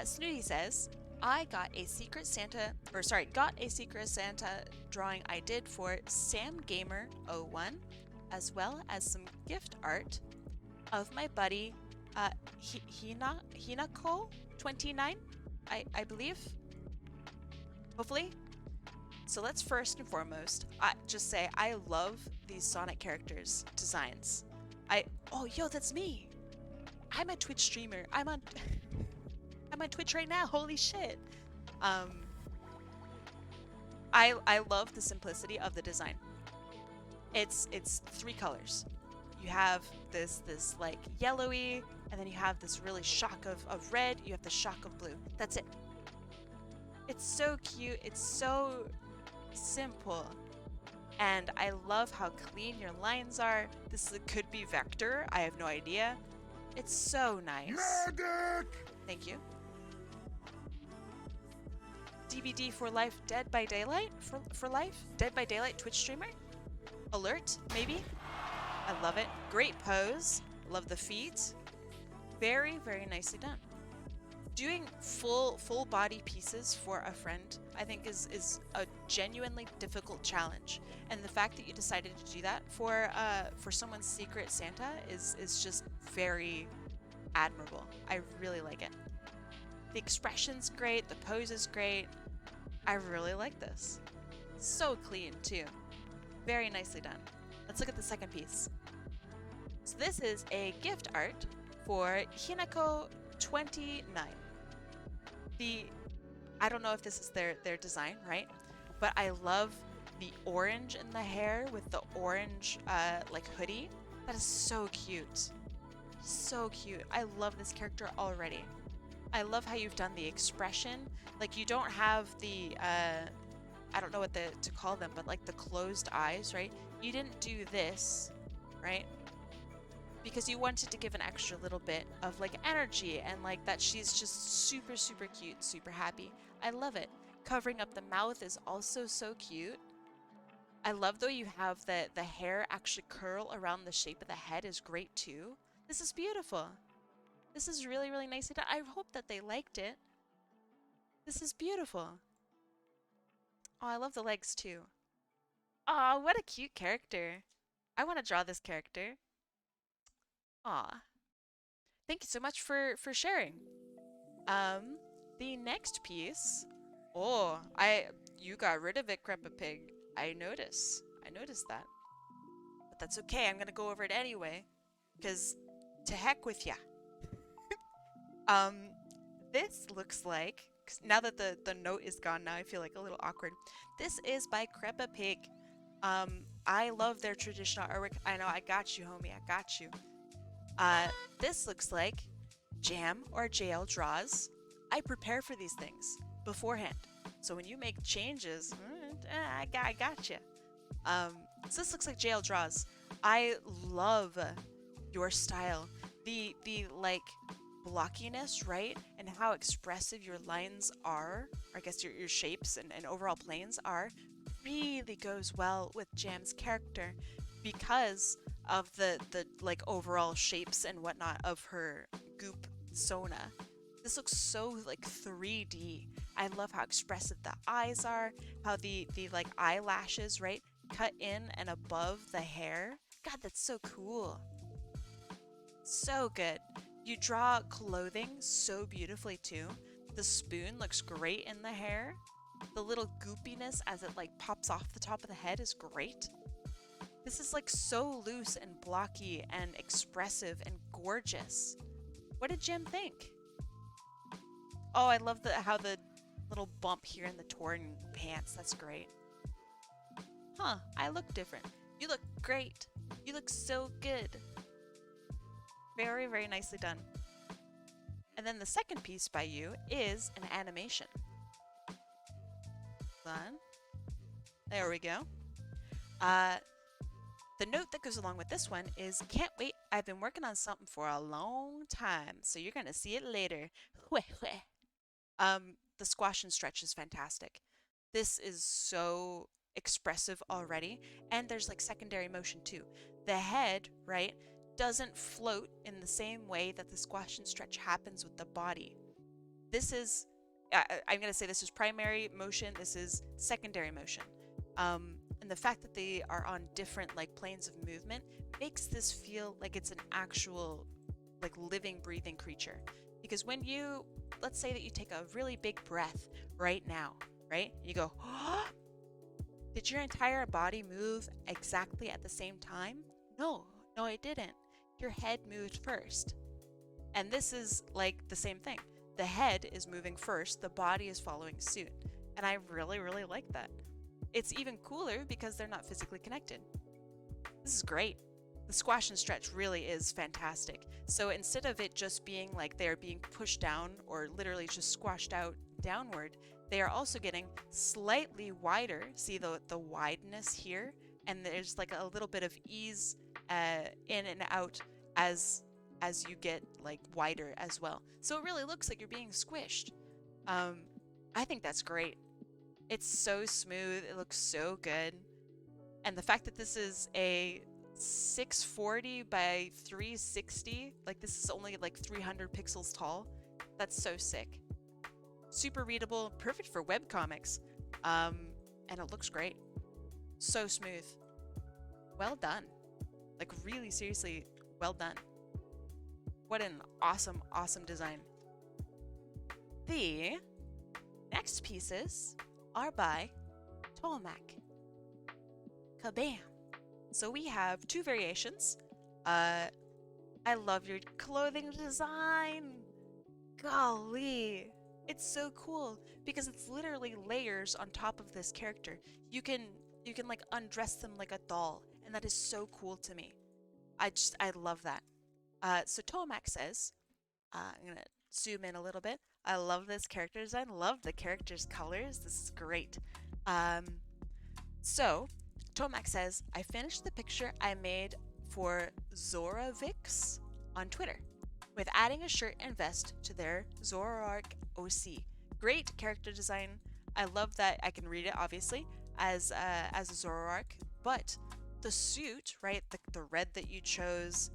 Snooty says, I got a Secret Santa drawing I did for SamGamer01, as well as some gift art of my buddy Hinako29, I believe. Hopefully. So let's first and foremost just say I love these Sonic characters designs. Oh yo, that's me. I'm a Twitch streamer. I'm on Twitch right now. Holy shit. I love the simplicity of the design. It's 3 colors. You have this like yellowy, and then you have this really shock of red. You have the shock of blue. That's it. It's so cute. It's so simple. And I love how clean your lines are. This could be vector. I have no idea. It's so nice. Medic! Thank you. DBD for life, Dead by Daylight for life? Dead by Daylight Twitch streamer? Alert, maybe? I love it. Great pose. Love the feet. Very, very nicely done. doing full body pieces for a friend, I think is a genuinely difficult challenge. And the fact that you decided to do that for someone's secret Santa is just very admirable. I really like it. The expression's great, the pose is great. I really like this. So clean too. Very nicely done. Let's look at the second piece. So this is a gift art for Hinako 29. I don't know if this is their design, right? But I love the orange in the hair with the orange like hoodie. That is so cute. So cute. I love this character already. I love how you've done the expression. Like, you don't have the I don't know what to call them, but like the closed eyes, right? You didn't do this, right? Because you wanted to give an extra little bit of like energy and like that she's just super cute, super happy. I love it. Covering up the mouth is also so cute. I love though you have the hair actually curl around the shape of the head is great too. This is beautiful. This is really nicely done. I hope that they liked it. This is beautiful. Oh, I love the legs too. Oh, what a cute character. I want to draw this character. Aw. Thank you so much for sharing. The next piece. Oh, you got rid of it, Creppa Pig. I noticed that. But that's okay, I'm gonna go over it anyway. Because to heck with ya. This looks like, now that the note is gone, now I feel like a little awkward. This is by Creppa Pig. I love their traditional artwork. I know, I got you, homie, I got you. This looks like Jam or JLDrawz. I prepare for these things beforehand. So when you make changes, I got you. So this looks like JLDrawz. I love your style. The like blockiness, right? And how expressive your lines are, or I guess your shapes and overall planes are, really goes well with Jam's character because of the like overall shapes and whatnot of her goop Sona. This looks so like 3D. I love how expressive the eyes are, how the like eyelashes, right, cut in and above the hair. God, that's so cool. So good. You draw clothing so beautifully too. The spoon looks great in the hair. The little goopiness as it like pops off the top of the head is great. This is like so loose and blocky and expressive and gorgeous. What did Jim think? Oh, I love how the little bump here in the torn pants. That's great. Huh, I look different. You look great. You look so good. Very nicely done. And then the second piece by you is an animation. Done. There we go. The note that goes along with this one is, can't wait, I've been working on something for a long time, so you're gonna see it later. The squash and stretch is fantastic. This is so expressive already, and there's like secondary motion too. The head, right, doesn't float in the same way that the squash and stretch happens with the body. This is, I'm gonna say this is primary motion, this is secondary motion. And the fact that they are on different like planes of movement makes this feel like it's an actual like living, breathing creature. Because when you, let's say that you take a really big breath right now, right? You go, oh! Did your entire body move exactly at the same time? No, it didn't. Your head moved first. And this is like the same thing. The head is moving first, the body is following suit. And I really like that. It's even cooler because they're not physically connected. This is great. The squash and stretch really is fantastic. So instead of it just being like they're being pushed down or literally just squashed out downward, they are also getting slightly wider. See the wideness here? And there's like a little bit of ease in and out as you get like wider as well. So it really looks like you're being squished. I think that's great. It's so smooth, it looks so good. And the fact that this is a 640 by 360, like this is only like 300 pixels tall, That's so sick. Super readable, perfect for webcomics. And it looks great. So smooth. Well done. Like really seriously, well done. What an awesome, awesome design. The next pieces are by Toamac. Kabam! So we have two variations. I love your clothing design. Golly. It's so cool because it's literally layers on top of this character. You can like undress them like a doll, and that is so cool to me. I love that. So Toamac says, I'm gonna zoom in a little bit. I love this character design. Love the character's colors. This is great. So Toamac says, I finished the picture I made for Zoravix on Twitter with adding a shirt and vest to their Zoroark OC. Great character design. I love that I can read it obviously as a Zoroark, but the suit, right, the red that you chose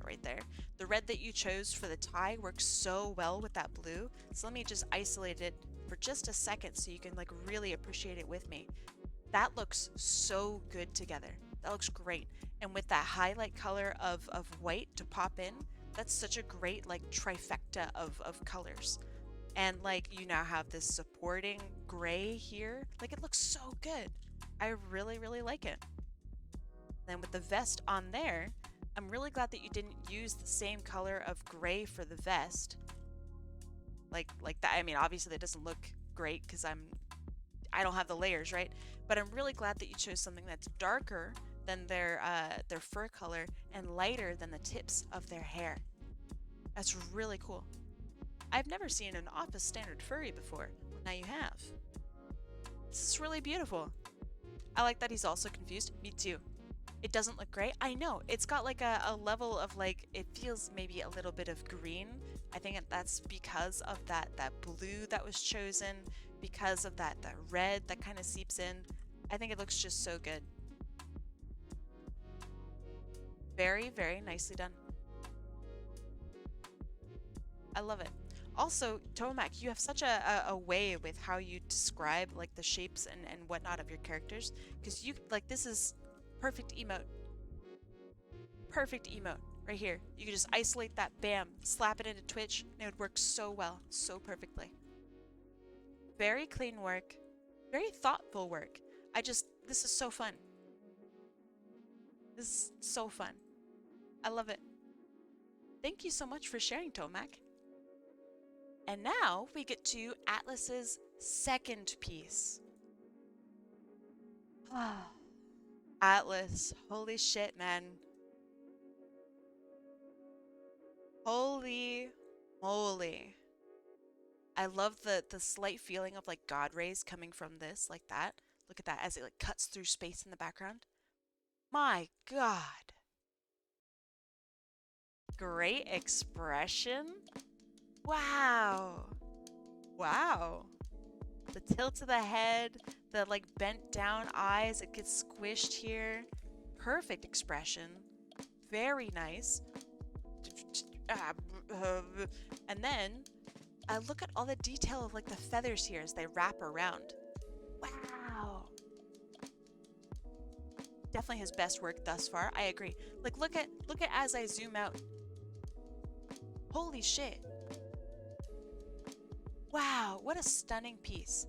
right there, the red that you chose for the tie works so well with that blue. So let me just isolate it for just a second so you can like really appreciate it with me. That looks so good together. That looks great. And with that highlight color of white to pop in, that's such a great like trifecta of colors. And like you now have this supporting gray here. Like it looks so good. I really, really like it. Then with the vest on there, I'm really glad that you didn't use the same color of gray for the vest. Like that. I mean, obviously that doesn't look great because I don't have the layers, right? But I'm really glad that you chose something that's darker than their fur color and lighter than the tips of their hair. That's really cool. I've never seen an office standard furry before. Well, now you have. This is really beautiful. I like that he's also confused. Me too. It doesn't look great. I know. It's got like a level of like, it feels maybe a little bit of green. I think that's because of that blue that was chosen, because of that red that kind of seeps in. I think it looks just so good. Very, very nicely done. I love it. Also, Toamac, you have such a way with how you describe like the shapes and whatnot of your characters, because you like this is perfect emote. Perfect emote right here. You can just isolate that, bam, slap it into Twitch, and it would work so well, so perfectly. Very clean work, very thoughtful work. This is so fun. This is so fun. I love it. Thank you so much for sharing, Toamac. And now we get to Atlas's second piece. Atlas, holy shit, man. Holy moly. I love the slight feeling of like God rays coming from this, like that. Look at that as it like cuts through space in the background. My God. Great expression. Wow. Wow. The tilt of the head, the like bent down eyes, it gets squished here. Perfect expression. Very nice. And then look at all the detail of like the feathers here as they wrap around. Wow. Definitely his best work thus far. I agree. Like look at as I zoom out. Holy shit. Wow, what a stunning piece.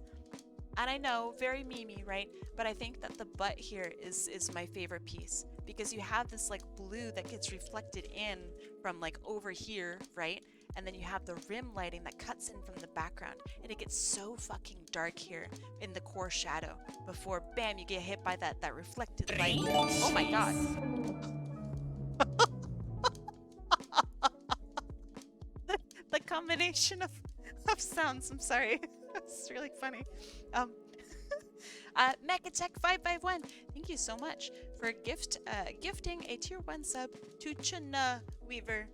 And I know, very memey, right? But I think that the butt here is my favorite piece because you have this like blue that gets reflected in from like over here, right? And then you have the rim lighting that cuts in from the background, and it gets so fucking dark here in the core shadow before, bam, you get hit by that reflected light. Oh my God. the combination of sounds, I'm sorry. It's really funny. Mekatech551, thank you so much for gifting a tier 1 sub to Chana Weaver.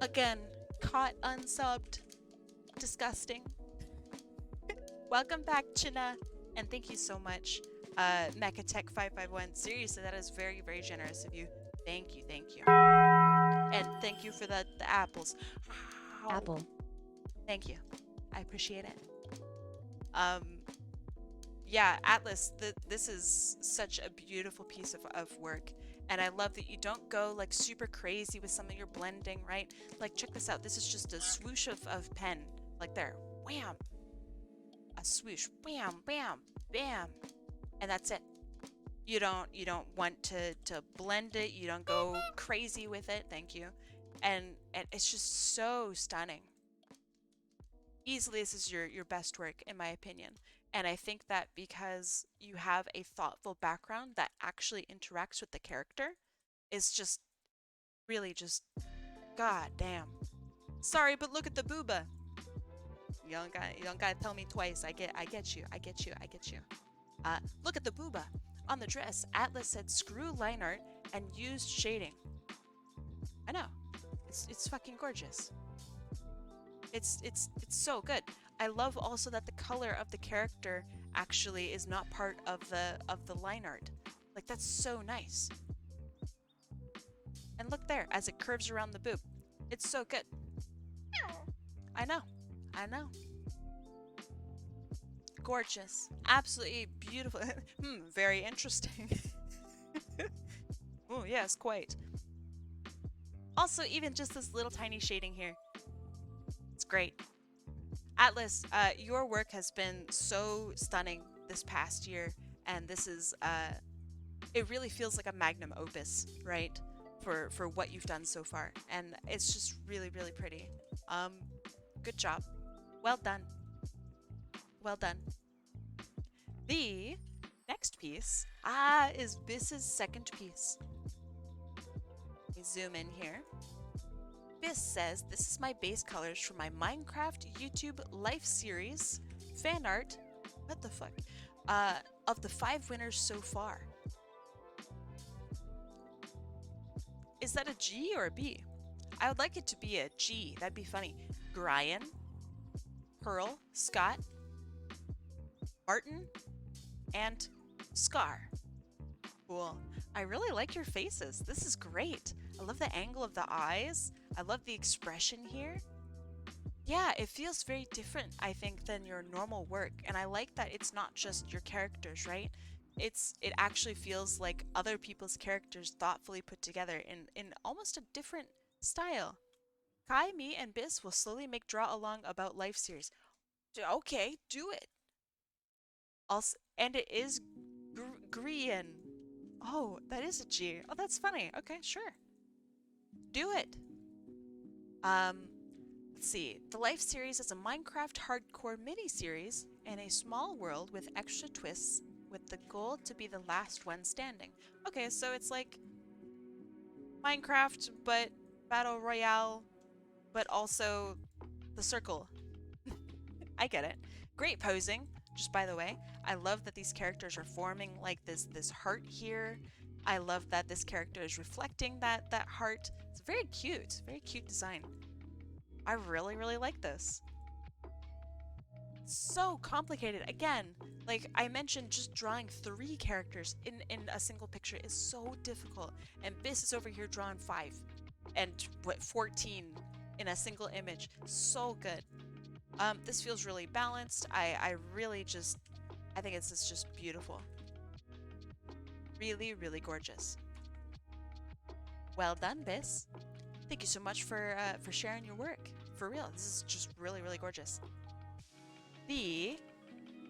Again, caught unsubbed. Disgusting. Welcome back, Chana, and thank you so much, Mekatech551. Seriously, that is very, very generous of you. Thank you, thank you. And thank you for the apples. Apple. Thank you. I appreciate it. Yeah, Atlas, this is such a beautiful piece of work. And I love that you don't go like super crazy with something you're blending, right? Like, check this out. This is just a swoosh of pen. Like there. Wham! A swoosh. Wham, bam, bam. And that's it. You don't want to blend it. You don't go crazy with it. Thank you. And it's just so stunning. Easily, this is your best work, in my opinion. And I think that because you have a thoughtful background that actually interacts with the character is just really just god damn. Sorry, but look at the booba. You don't gotta tell me twice. I get you. Look at the booba. On the dress, Atlas said screw line art and used shading. I know. It's fucking gorgeous. It's so good. I love also that the color of the character actually is not part of the line art. Like, that's so nice. And look there as it curves around the boob. It's so good. I know. Gorgeous. Absolutely beautiful. Very interesting. Oh, yes, quite. Also, even just this little tiny shading here. It's great. Atlas, your work has been so stunning this past year, and this is, it really feels like a magnum opus, right? For what you've done so far, and it's just really, really pretty. Good job. Well done. Well done. The next piece, is Biss's second piece. Let me zoom in here. Biss says, this is my base colors for my Minecraft YouTube life series fan art. What the fuck? Of the 5 winners so far. Is that a G or a B? I would like it to be a G. That'd be funny. Brian, Pearl, Scott, Martin, and Scar. Cool. I really like your faces. This is great. I love the angle of the eyes. I love the expression here. Yeah, it feels very different, I think, than your normal work. And I like that it's not just your characters, right? It actually feels like other people's characters thoughtfully put together in almost a different style. Kai, me, and Biss will slowly make Draw Along About Life series. Okay, do it. Also, and it is Grian. Oh, that is a G. Oh, that's funny. Okay, sure. Do it. Let's see. The Life series is a Minecraft hardcore mini-series in a small world with extra twists with the goal to be the last one standing. Okay, so it's like Minecraft, but Battle Royale, but also the circle. I get it. Great posing, just by the way. I love that these characters are forming like this heart here. I love that this character is reflecting that heart. It's very cute design. I really, really like this. So complicated. Again, like I mentioned, just drawing 3 characters in a single picture is so difficult. And Biss is over here drawing 5 and 14 in a single image. So good. This feels really balanced. I really just, I think it's just beautiful. Really, really gorgeous. Well done, Biss. Thank you so much for sharing your work. For real, this is just really, really gorgeous. The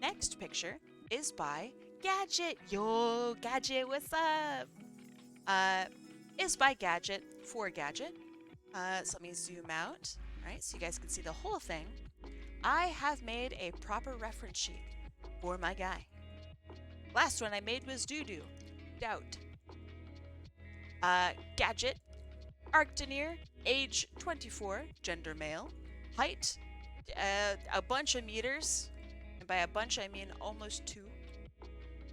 next picture is by Gadget. Yo, Gadget, what's up? Is by Gadget for Gadget. So let me zoom out. All right, so you guys can see the whole thing. I have made a proper reference sheet for my guy. Last one I made was Doo-Doo. Doubt. Gadget. Arctineer. Age 24. Gender male. Height. A bunch of meters. And by a bunch I mean almost 2.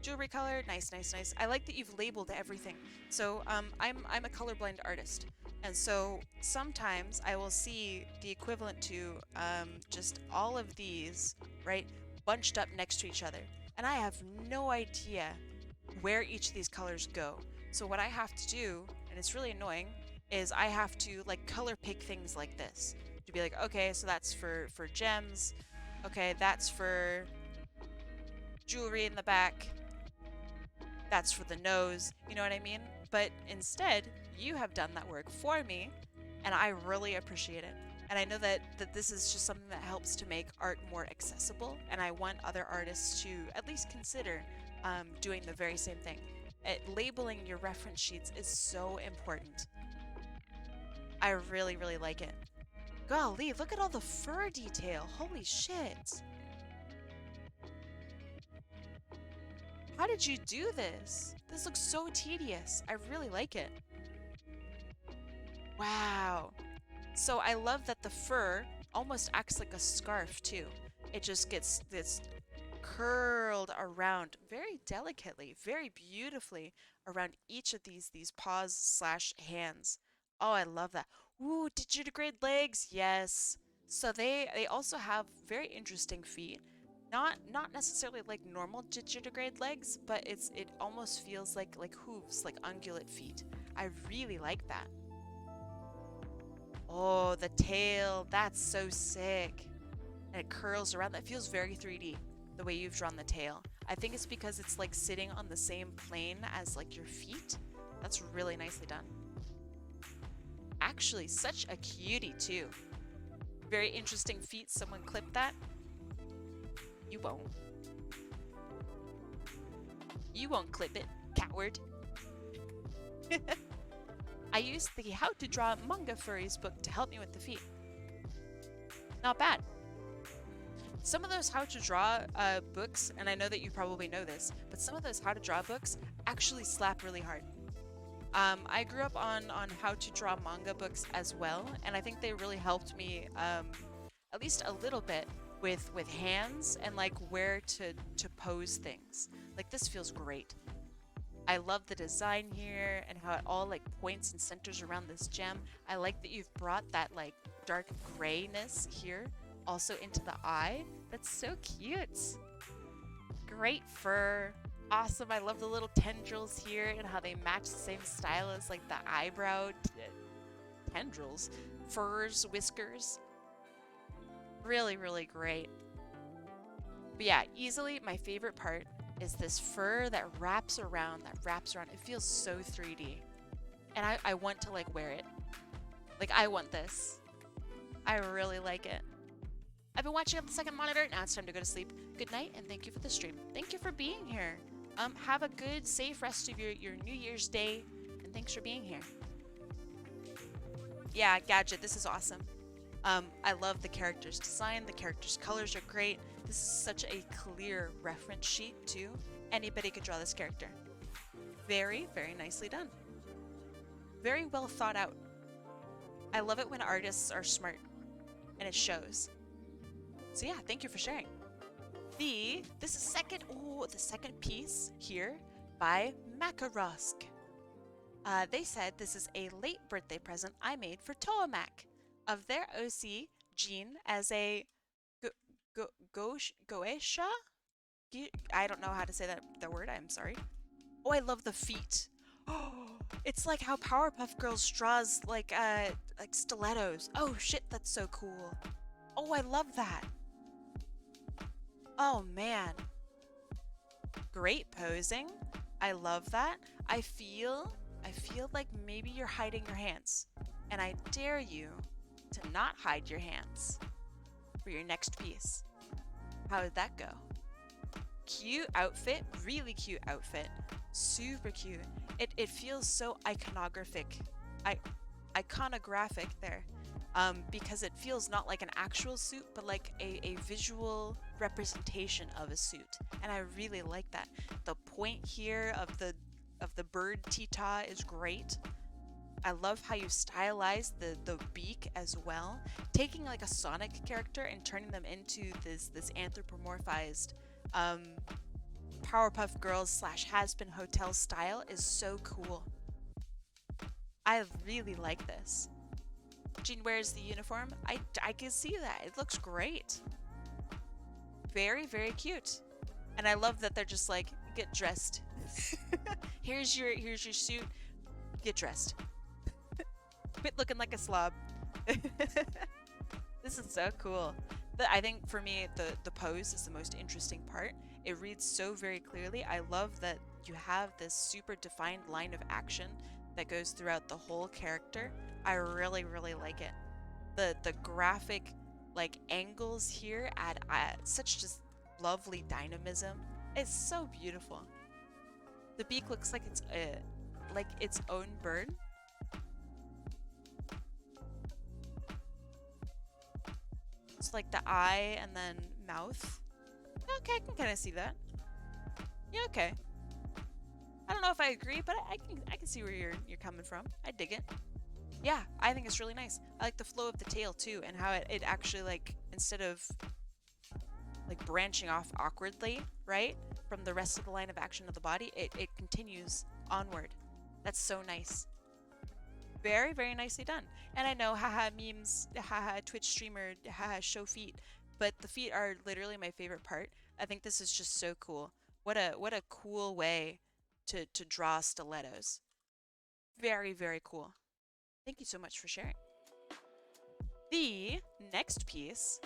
Jewelry color. Nice, nice, nice. I like that you've labeled everything. So I'm a colorblind artist. And so sometimes I will see the equivalent to just all of these, right, bunched up next to each other. And I have no idea where each of these colors go. So what I have to do, and it's really annoying, is I have to like color pick things like this to be like, okay, so that's for gems. Okay, that's for jewelry in the back. That's for the nose. You know what I mean? But instead, you have done that work for me, and I really appreciate it. And I know that this is just something that helps to make art more accessible, and I want other artists to at least consider doing the very same thing. Labeling your reference sheets is so important. I really, really like it. Golly, look at all the fur detail. Holy shit. How did you do this? This looks so tedious. I really like it. Wow. So I love that the fur almost acts like a scarf too. It just gets this curled around very delicately, very beautifully around each of these paws slash hands. Oh, I love that. Ooh, digitigrade legs, yes. So they also have very interesting feet. Not necessarily like normal digitigrade legs, but it almost feels like hooves, like ungulate feet. I really like that. Oh, the tail, that's so sick. And it curls around. That feels very 3D, the way you've drawn the tail. I think it's because it's like sitting on the same plane as like your feet. That's really nicely done. Actually, such a cutie too. Very interesting feet. Someone clipped that. You won't. You won't clip it, coward. I used the How to Draw Manga Furries book to help me with the feet. Not bad. Some of those How to Draw books, and I know that you probably know this, but some of those How to Draw books actually slap really hard. I grew up on How to Draw manga books as well, and I think they really helped me at least a little bit with hands and like where to pose things. Like this feels great. I love the design here and how it all like points and centers around this gem. I like that you've brought that like dark grayness here also into the eye. That's so cute. Great fur. Awesome. I love the little tendrils here and how they match the same style as like the eyebrow tendrils, furs, whiskers. Really, really great. But yeah, easily my favorite part is this fur that wraps around. It feels so 3D. And I want to like wear it. Like I want this. I really like it. I've been watching on the second monitor. Now it's time to go to sleep. Good night and thank you for the stream. Thank you for being here. Have a good, safe rest of your New Year's Day. And thanks for being here. Yeah, Gadget, this is awesome. I love the character's design. The character's colors are great. This is such a clear reference sheet too. Anybody could draw this character. Very, very nicely done. Very well thought out. I love it when artists are smart and it shows. So yeah, thank you for sharing. The second piece here by Makarosc. They said this is a late birthday present I made for Toamac of their OC Jean as a Goesha? I don't know how to say that word, I'm sorry. Oh, I love the feet. Oh, it's like how Powerpuff Girls draws like stilettos. Oh shit, that's so cool. Oh, I love that. Oh man. Great posing. I love that. I feel like maybe you're hiding your hands. And I dare you to not hide your hands for your next piece. How did that go? Cute outfit, really cute outfit. Super cute. It feels so iconographic there. Because it feels not like an actual suit, but like a visual representation of a suit. And I really like that. The point here of the bird Tita is great. I love how you stylized the beak as well. Taking like a Sonic character and turning them into this anthropomorphized Powerpuff Girls / Has-Been Hotel style is so cool. I really like this. Jean wears the uniform. I can see that. It looks great. Very, very cute. And I love that they're just like, get dressed. here's your suit. Get dressed. Quit looking like a slob. This is so cool. I think for me, the pose is the most interesting part. It reads so very clearly. I love that you have this super defined line of action that goes throughout the whole character. I really, really like it. The graphic like angles here add such just lovely dynamism. It's so beautiful. The beak looks like it's its own bird. It's like the eye and then mouth. Okay, I can kind of see that. Yeah, okay. I don't know if I agree, but I can see where you're coming from. I dig it. Yeah, I think it's really nice. I like the flow of the tail too, and how it actually, like, instead of like branching off awkwardly, right, from the rest of the line of action of the body, it continues onward. That's so nice. Very, very nicely done. And I know, haha, memes, haha, Twitch streamer, haha, show feet, but the feet are literally my favorite part. I think this is just so cool. What a cool way to draw stilettos. Very, very cool. Thank you so much for sharing. The next piece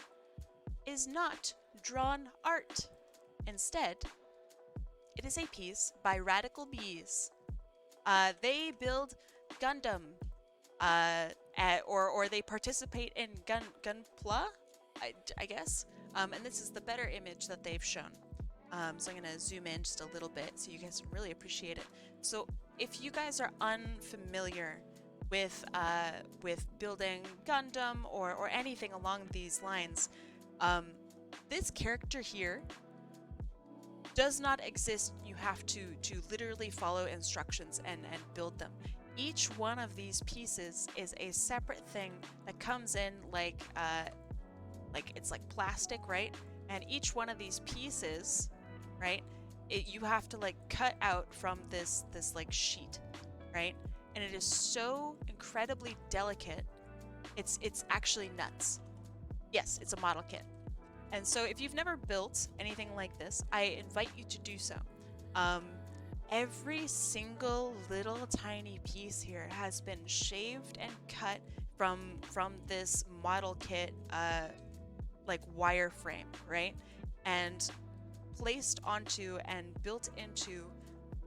is not drawn art. Instead, it is a piece by Radical Bees. They build Gundam, or they participate in Gunpla, I guess. And this is the better image that they've shown. So I'm gonna zoom in just a little bit so you guys can really appreciate it. So if you guys are unfamiliar with building Gundam or anything along these lines, this character here does not exist. You have to literally follow instructions and build them. Each one of these pieces is a separate thing that comes in like it's like plastic, right? And each one of these pieces, right, you have to like cut out from this like sheet, right? And it is so incredibly delicate. It's actually nuts. Yes, it's a model kit. And so if you've never built anything like this, I invite you to do so. Every single little tiny piece here has been shaved and cut from this model kit like wireframe, right? And placed onto and built into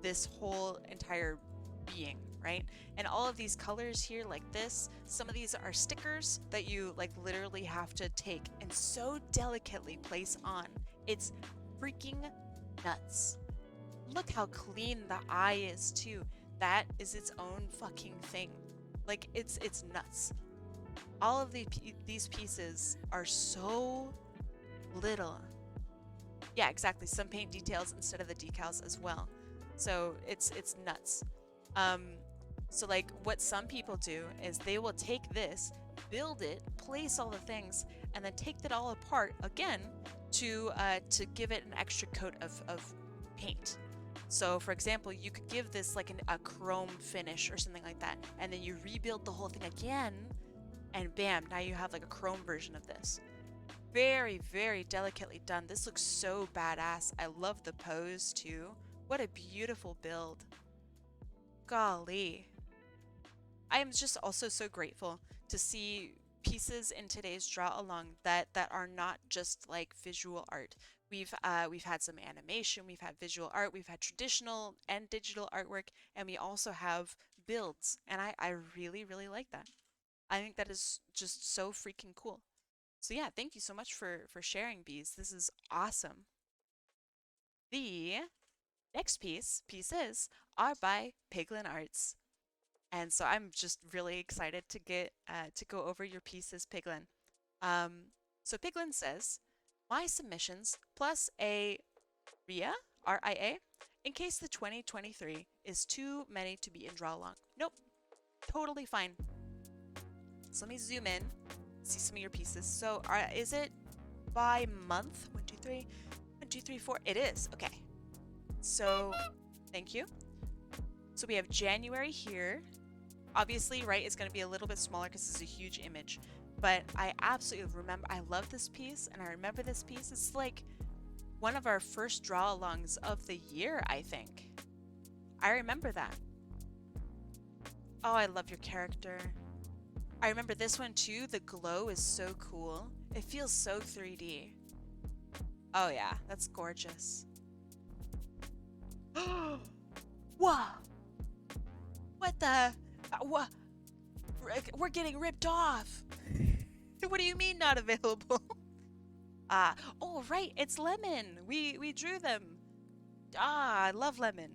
this whole entire being, right? And all of these colors here like this, some of these are stickers that you like literally have to take and so delicately place on. It's freaking nuts. Look how clean the eye is too. That is its own fucking thing. Like it's nuts. All of these pieces are so little. Yeah, exactly. Some paint details instead of the decals as well. So it's nuts. So like what some people do is they will take this, build it, place all the things, and then take that all apart again to give it an extra coat of paint. So for example, you could give this like a chrome finish or something like that, and then you rebuild the whole thing again, and bam, now you have like a chrome version of this. Very, very delicately done. This looks so badass. I love the pose too. What a beautiful build. Golly. I am just also so grateful to see pieces in today's draw along that are not just like visual art. We've had some animation, we've had visual art, we've had traditional and digital artwork, and we also have builds, and I really, really like that. I think that is just so freaking cool. So yeah, thank you so much for sharing, Bees. This is awesome. The next pieces are by PigLynArts. And so I'm just really excited to get to go over your pieces, Piglin. So Piglin says, my submissions plus a RIA, R-I-A, in case the 2023 is too many to be in draw along. Nope, totally fine. So let me zoom in, see some of your pieces. So is it by month? 1, 2, 3, 1, 2, 3, 4. It is, okay. So thank you. So we have January here. Obviously, right, it's going to be a little bit smaller because it's a huge image. But I absolutely remember, I love this piece, and I remember this piece. It's like one of our first draw-alongs of the year, I think. I remember that. Oh, I love your character. I remember this one too. The glow is so cool. It feels so 3D. Oh yeah, that's gorgeous. Whoa! What the? What? We're getting ripped off. What do you mean not available? Oh right, it's lemon. We drew them. I love lemon.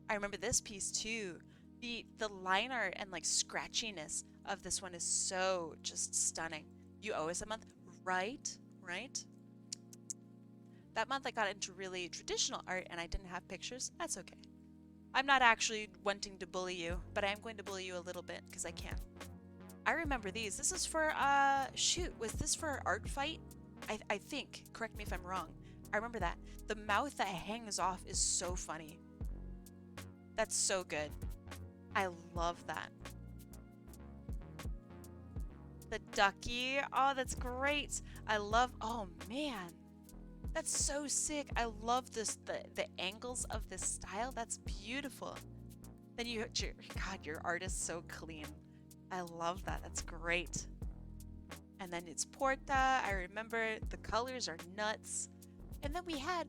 I remember this piece too. The line art and like scratchiness of this one is so just stunning. You owe us a month, right? Right? That month I got into really traditional art and I didn't have pictures. That's okay. I'm not actually wanting to bully you, but I am going to bully you a little bit because I can. I remember these. This is for, shoot, was this for art fight? I think. Correct me if I'm wrong. I remember that. The mouth that hangs off is so funny. That's so good. I love that. The ducky. Oh, that's great. I love, oh man. That's so sick. I love this, the angles of this style. That's beautiful. Then God, your art is so clean. I love that. That's great. And then it's Porta. I remember the colors are nuts. And then we had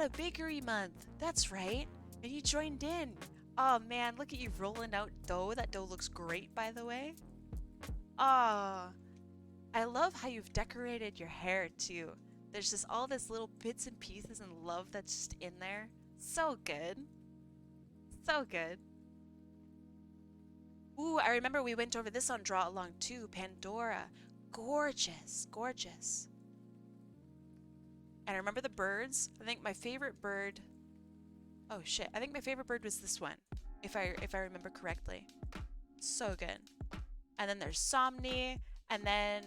a bakery month. That's right. And you joined in. Oh man, look at you rolling out dough. That dough looks great, by the way. Oh, I love how you've decorated your hair too. There's just all this little bits and pieces and love that's just in there. So good. So good. Ooh, I remember we went over this on Draw Along too. Pandora. Gorgeous. Gorgeous. And I remember the birds. I think my favorite bird... Oh shit. I think my favorite bird was this one. If I remember correctly. So good. And then there's Somni. And then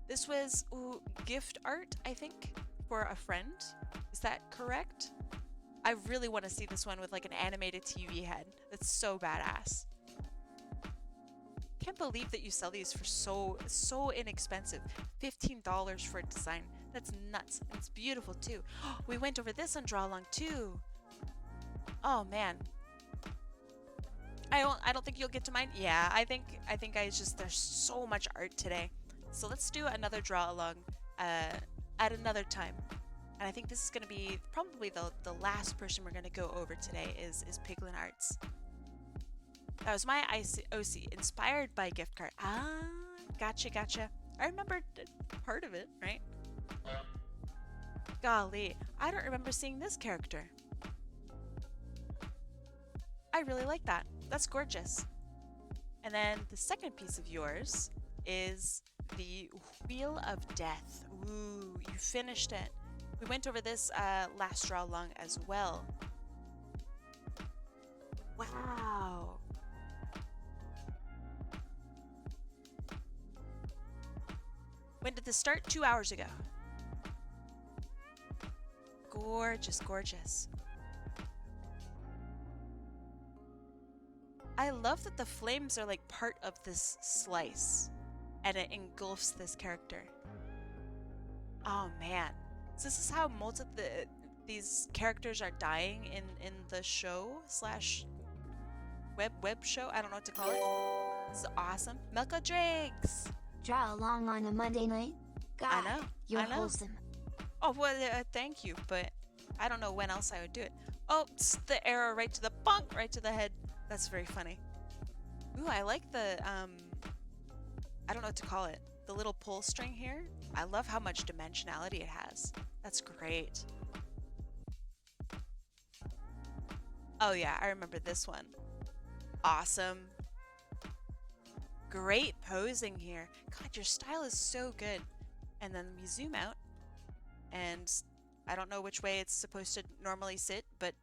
this was gift art, I think, for a friend. Is that correct? I really want to see this one with like an animated TV head. That's so badass. Can't believe that you sell these for so inexpensive. $15 for a design. That's nuts. And it's beautiful too. We went over this on Draw Along too. Oh man. I don't think you'll get to mine. Yeah, I think there's so much art today. So let's do another Draw Along at another time. And I think this is gonna be probably the last person we're gonna go over today is PigLynArts. That was my OC, inspired by gift card. Ah, gotcha. I remember part of it, right? Golly, I don't remember seeing this character. I really like that. That's gorgeous. And then the second piece of yours is the Wheel of Death. Ooh, you finished it. We went over this last Draw Along as well. Wow. When did this start? 2 hours ago. Gorgeous, gorgeous. I love that the flames are like part of this slice and it engulfs this character. Oh man. So this is how most of these characters are dying in the show slash web show. I don't know what to call it. This is awesome. Milka Drakes. Draw along on a Monday night? God, I know. you're I know. wholesome. Oh, well, thank you, but I don't know when else I would do it. Oh, the arrow right to the bonk, right to the head. That's very funny. Ooh, I like the, I don't know what to call it. The little pull string here. I love how much dimensionality it has. That's great. Oh yeah, I remember this one. Awesome. Great posing here. God, your style is so good. And then we zoom out, and I don't know which way it's supposed to normally sit, but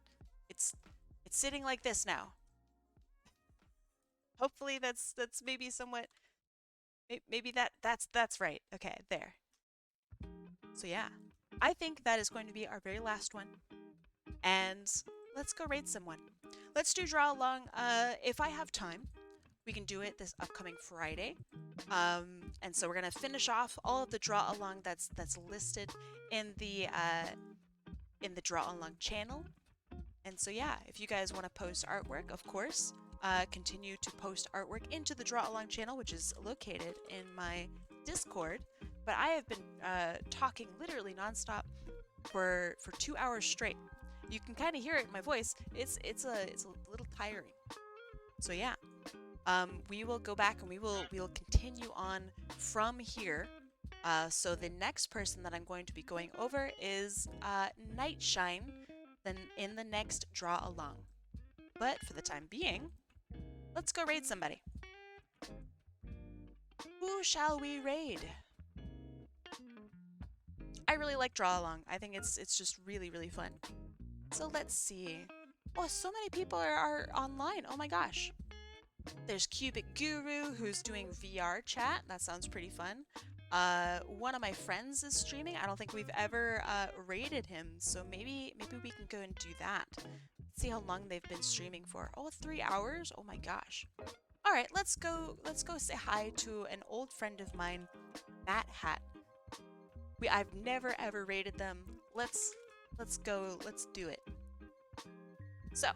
it's sitting like this now. Hopefully that's maybe somewhat, maybe that's right. Okay, there. So yeah, I think that is going to be our very last one. And let's go raid someone. Let's do Draw Along. If I have time, we can do it this upcoming Friday. And so we're gonna finish off all of the Draw Along that's listed in the Draw Along channel. And so yeah, if you guys want to post artwork, of course, continue to post artwork into the Draw Along channel, which is located in my Discord. But I have been talking literally nonstop for 2 hours straight. You can kind of hear it in my voice. It's a little tiring. So yeah, we will go back and we will continue on from here. So the next person that I'm going to be going over is Nightshine, then in the next Draw Along. But for the time being, let's go raid somebody. Who shall we raid? I really like Draw Along. I think it's just really, really fun. So let's see. Oh, so many people are online. Oh my gosh. There's TheCubicGuru, who's doing VR chat. That sounds pretty fun. One of my friends is streaming. I don't think we've ever raided him, so maybe we can go and do that. Let's see how long they've been streaming for. Oh, 3 hours? Oh my gosh. All right, let's go say hi to an old friend of mine, Matt Hat. I've never ever raided them. Let's do it. So,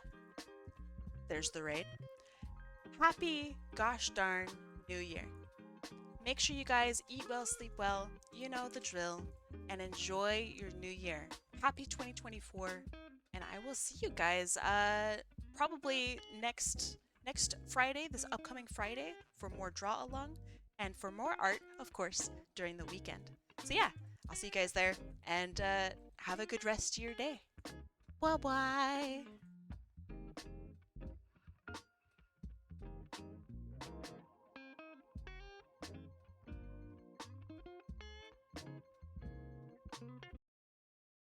there's the raid. Happy gosh darn New Year. Make sure you guys eat well, sleep well, you know the drill, and enjoy your new year. Happy 2024, and I will see you guys probably next Friday, this upcoming Friday, for more Draw Along, and for more art, of course, during the weekend. So yeah, I'll see you guys there, and have a good rest of your day. Bye-bye.